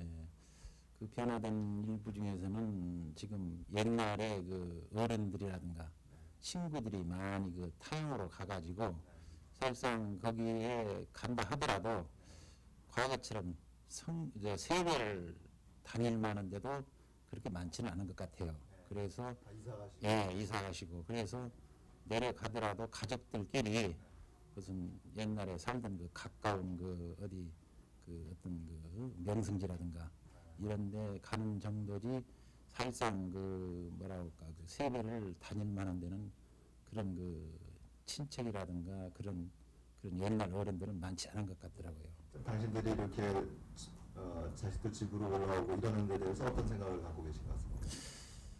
그 변화된 일부 중에서는 지금 옛날에 그 어른들이라든가 친구들이 많이 그 타향으로 가가지고 사실상 거기에 간다 하더라도 과거처럼 세배를 다닐 만한데도 그렇게 많지는 않은 것 같아요. 그래서 이사 가시고 그래서 내려가더라도 가족들끼리 무슨 옛날에 살던 그 가까운 그 어디 그 어떤 그 명승지라든가 이런데 가는 정도지 사실상 그 뭐라 할까 그 세배를 다닐 만한 데는 그런 그 친척이라든가 그런 옛날 어른들은 많지 않은 것 같더라고요. 당신들이 이렇게 자식들 집으로 올라오고 이러는 데 대해서 어떤 생각을 갖고 계신 것 같습니까?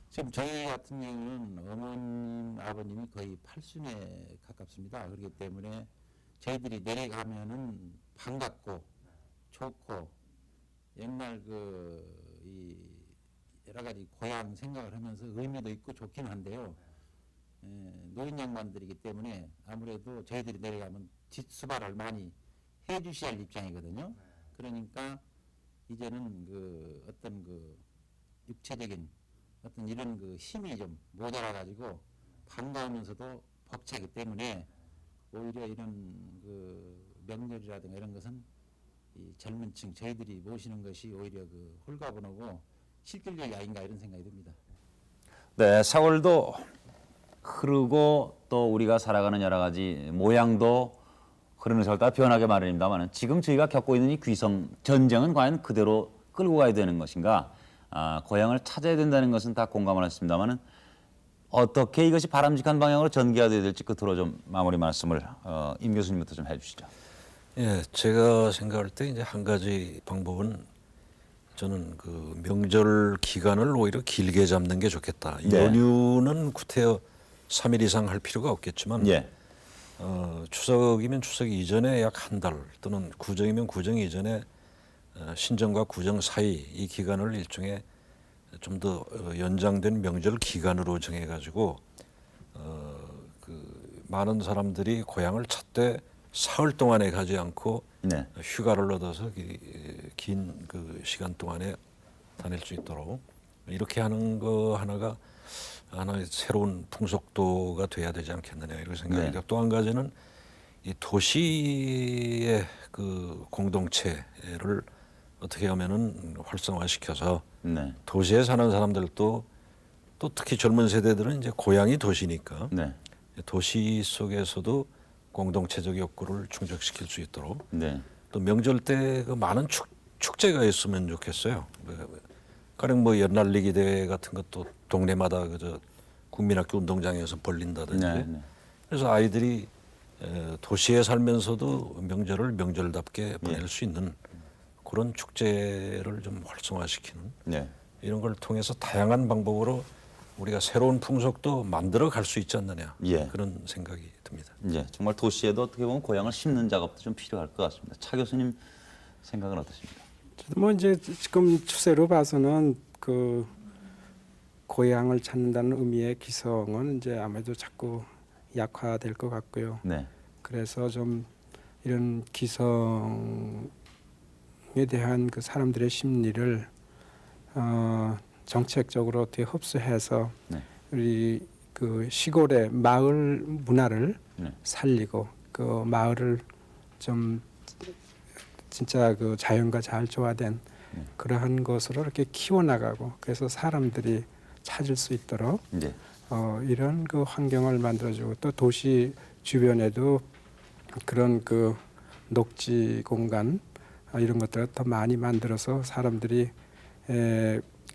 지금 저희 같은 경우는 어머님, 아버님이 거의 80에 가깝습니다. 그렇기 때문에 저희들이 내려가면은 반갑고 좋고 옛날 이 여러 가지 고향 생각을 하면서 의미도 있고 좋긴 한데요. 노인 양반들이기 때문에 아무래도 저희들이 내려가면 뒷수발을 많이 해주셔야 할 입장이거든요. 그러니까 이제는 그 어떤 그 육체적인 어떤 이런 그 힘이 좀 모자라 가지고 반가우면서도 벅차기 때문에 오히려 이런 그 명절이라든가 이런 것은 이 젊은 층 저희들이 모시는 것이 오히려 그 홀가분하고 실질적이 아닌가 이런 생각이 듭니다. 네, 세월도 흐르고 또 우리가 살아가는 여러 가지 모양도 흐르는 세월 따라 변하게 마련입니다만 지금 저희가 겪고 있는 이 귀성 전쟁은 과연 그대로 끌고 가야 되는 것인가? 고향을 찾아야 된다는 것은 다 공감을 했습니다만 어떻게 이것이 바람직한 방향으로 전개가 돼야 될지 끝으로 좀 마무리 말씀을 임 교수님부터 좀 해주시죠. 예, 제가 생각할 때 이제 한 가지 방법은 저는 그 명절 기간을 오히려 길게 잡는 게 좋겠다. 네. 연휴는 구태여 3일 이상 할 필요가 없겠지만 예. 추석이면 추석 이전에 약 한 달 또는 구정이면 구정 이전에 신정과 구정 사이 이 기간을 일종의 좀 더 연장된 명절 기간으로 정해가지고 그 많은 사람들이 고향을 찾되 사흘 동안에 가지 않고 네. 휴가를 얻어서 긴 그 시간 동안에 다닐 수 있도록 이렇게 하는 거 하나가 하나의 새로운 풍속도가 돼야 되지 않겠느냐 이런 생각이 들고 또 한 가지는 이 도시의 그 공동체를 어떻게 하면은 활성화시켜서 도시에 사는 사람들도 또 특히 젊은 세대들은 이제 고향이 도시니까 도시 속에서도 공동체적 욕구를 충족시킬 수 있도록 또 명절 때 그 많은 축제가 있으면 좋겠어요. 가령 뭐 연날리기 대회 같은 것도 동네마다 그저 국민학교 운동장에서 벌린다든지 그래서 아이들이 도시에 살면서도 명절을 명절답게 보낼 수 있는 그런 축제를 좀 활성화시키는 이런 걸 통해서 다양한 방법으로 우리가 새로운 풍속도 만들어 갈 수 있지 않느냐 그런 생각이 듭니다. 정말 도시에도 어떻게 보면 고향을 심는 작업도 좀 필요할 것 같습니다. 차 교수님 생각은 어떠십니까? 저도 뭐 이제 지금 추세로 봐서는 그 고향을 찾는다는 의미의 기성은 이제 아무래도 자꾸 약화될 것 같고요. 그래서 좀 이런 기성에 대한 그 사람들의 심리를 정책적으로 어떻게 흡수해서 우리 그 시골의 마을 문화를 살리고 그 마을을 좀 진짜 그 자연과 잘 조화된 그러한 것으로 이렇게 키워나가고 그래서 사람들이 찾을 수 있도록 이런 그 환경을 만들어주고 또 도시 주변에도 그런 그 녹지 공간 이런 것들을 더 많이 만들어서 사람들이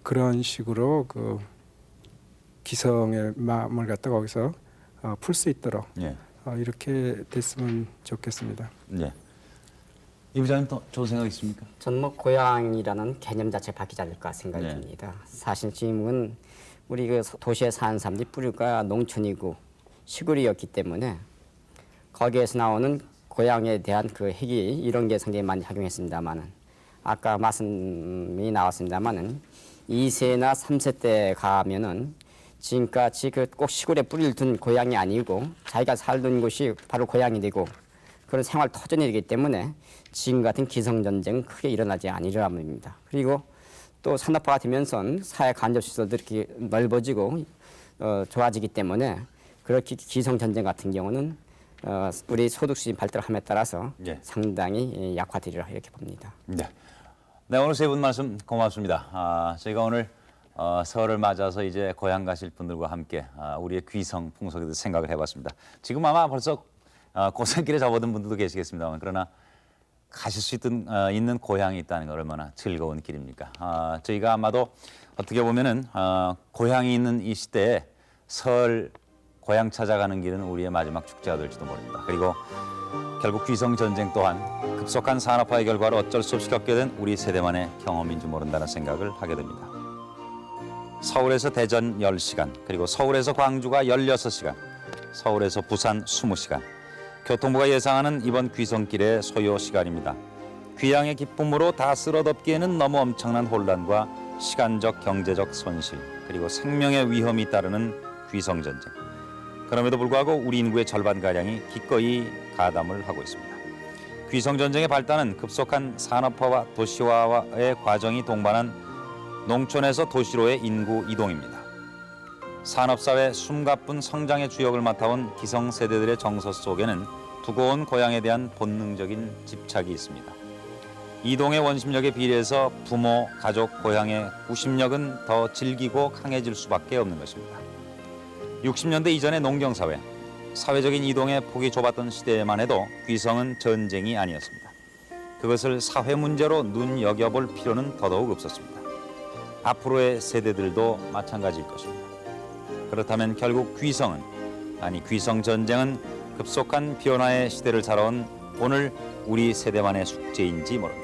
그런 식으로 그 귀성의 마음을 갖다 거기서 풀 수 있도록 예. 이렇게 됐으면 좋겠습니다. 네. 이 부장님 또 좋은 생각 있습니까? 저는 뭐 고향이라는 개념 자체 바뀌지 않을까 생각이 네. 듭니다. 사실 지금은 우리 그 도시에 사는 사람들이 뿌리가 농촌이고 시골이었기 때문에 거기에서 나오는 고향에 대한 그 핵이 이런 게 상당히 많이 작용했습니다만은 아까 말씀이 나왔습니다만은 2세나 3세 때 가면은 지금까지 그 꼭 시골에 뿌리를 둔 고향이 아니고 자기가 살던 곳이 바로 고향이 되고 그런 생활 터전이 되기 때문에 지금 같은 기성전쟁은 크게 일어나지 않으리라 합니다. 그리고 또 산업화가 되면서 사회 간접 시설들이 이렇게 넓어지고 좋아지기 때문에 그렇게 기성전쟁 같은 경우는 우리 소득 수준 발달함에 따라서 예. 상당히 약화되리라 이렇게 봅니다. 네. 네, 오늘 세 분 말씀 고맙습니다. 저희가 오늘 설을 맞아서 이제 고향 가실 분들과 함께 우리의 귀성 풍속에 대해서 생각을 해봤습니다. 지금 아마 벌써 고생길에 접어든 분들도 계시겠습니다만 그러나 가실 수 있는 고향이 있다는 건 얼마나 즐거운 길입니까? 저희가 아마도 어떻게 보면은 고향이 있는 이 시대에 설 고향 찾아가는 길은 우리의 마지막 축제가 될지도 모릅니다. 그리고 결국 귀성 전쟁 또한 급속한 산업화의 결과로 어쩔 수 없이 겪게 된 우리 세대만의 경험인지 모른다는 생각을 하게 됩니다. 서울에서 대전 10시간, 그리고 서울에서 광주가 16시간, 서울에서 부산 20시간. 교통부가 예상하는 이번 귀성길의 소요 시간입니다. 귀향의 기쁨으로 다 쓸어덮기에는 너무 엄청난 혼란과 시간적, 경제적 손실, 그리고 생명의 위험이 따르는 귀성 전쟁. 그럼에도 불구하고 우리 인구의 절반가량이 기꺼이 가담을 하고 있습니다. 귀성 전쟁의 발단은 급속한 산업화와 도시화의 과정이 동반한 농촌에서 도시로의 인구 이동입니다. 산업사회 숨가쁜 성장의 주역을 맡아온 기성세대들의 정서 속에는 두고 온 고향에 대한 본능적인 집착이 있습니다. 이동의 원심력에 비례해서 부모, 가족, 고향의 구심력은 더 질기고 강해질 수밖에 없는 것입니다. 60년대 이전의 농경사회, 사회적인 이동의 폭이 좁았던 시대에만 해도 귀성은 전쟁이 아니었습니다. 그것을 사회 문제로 눈여겨볼 필요는 더더욱 없었습니다. 앞으로의 세대들도 마찬가지일 것입니다. 그렇다면 결국 귀성 전쟁은 급속한 변화의 시대를 살아온 오늘 우리 세대만의 숙제인지 모릅니다.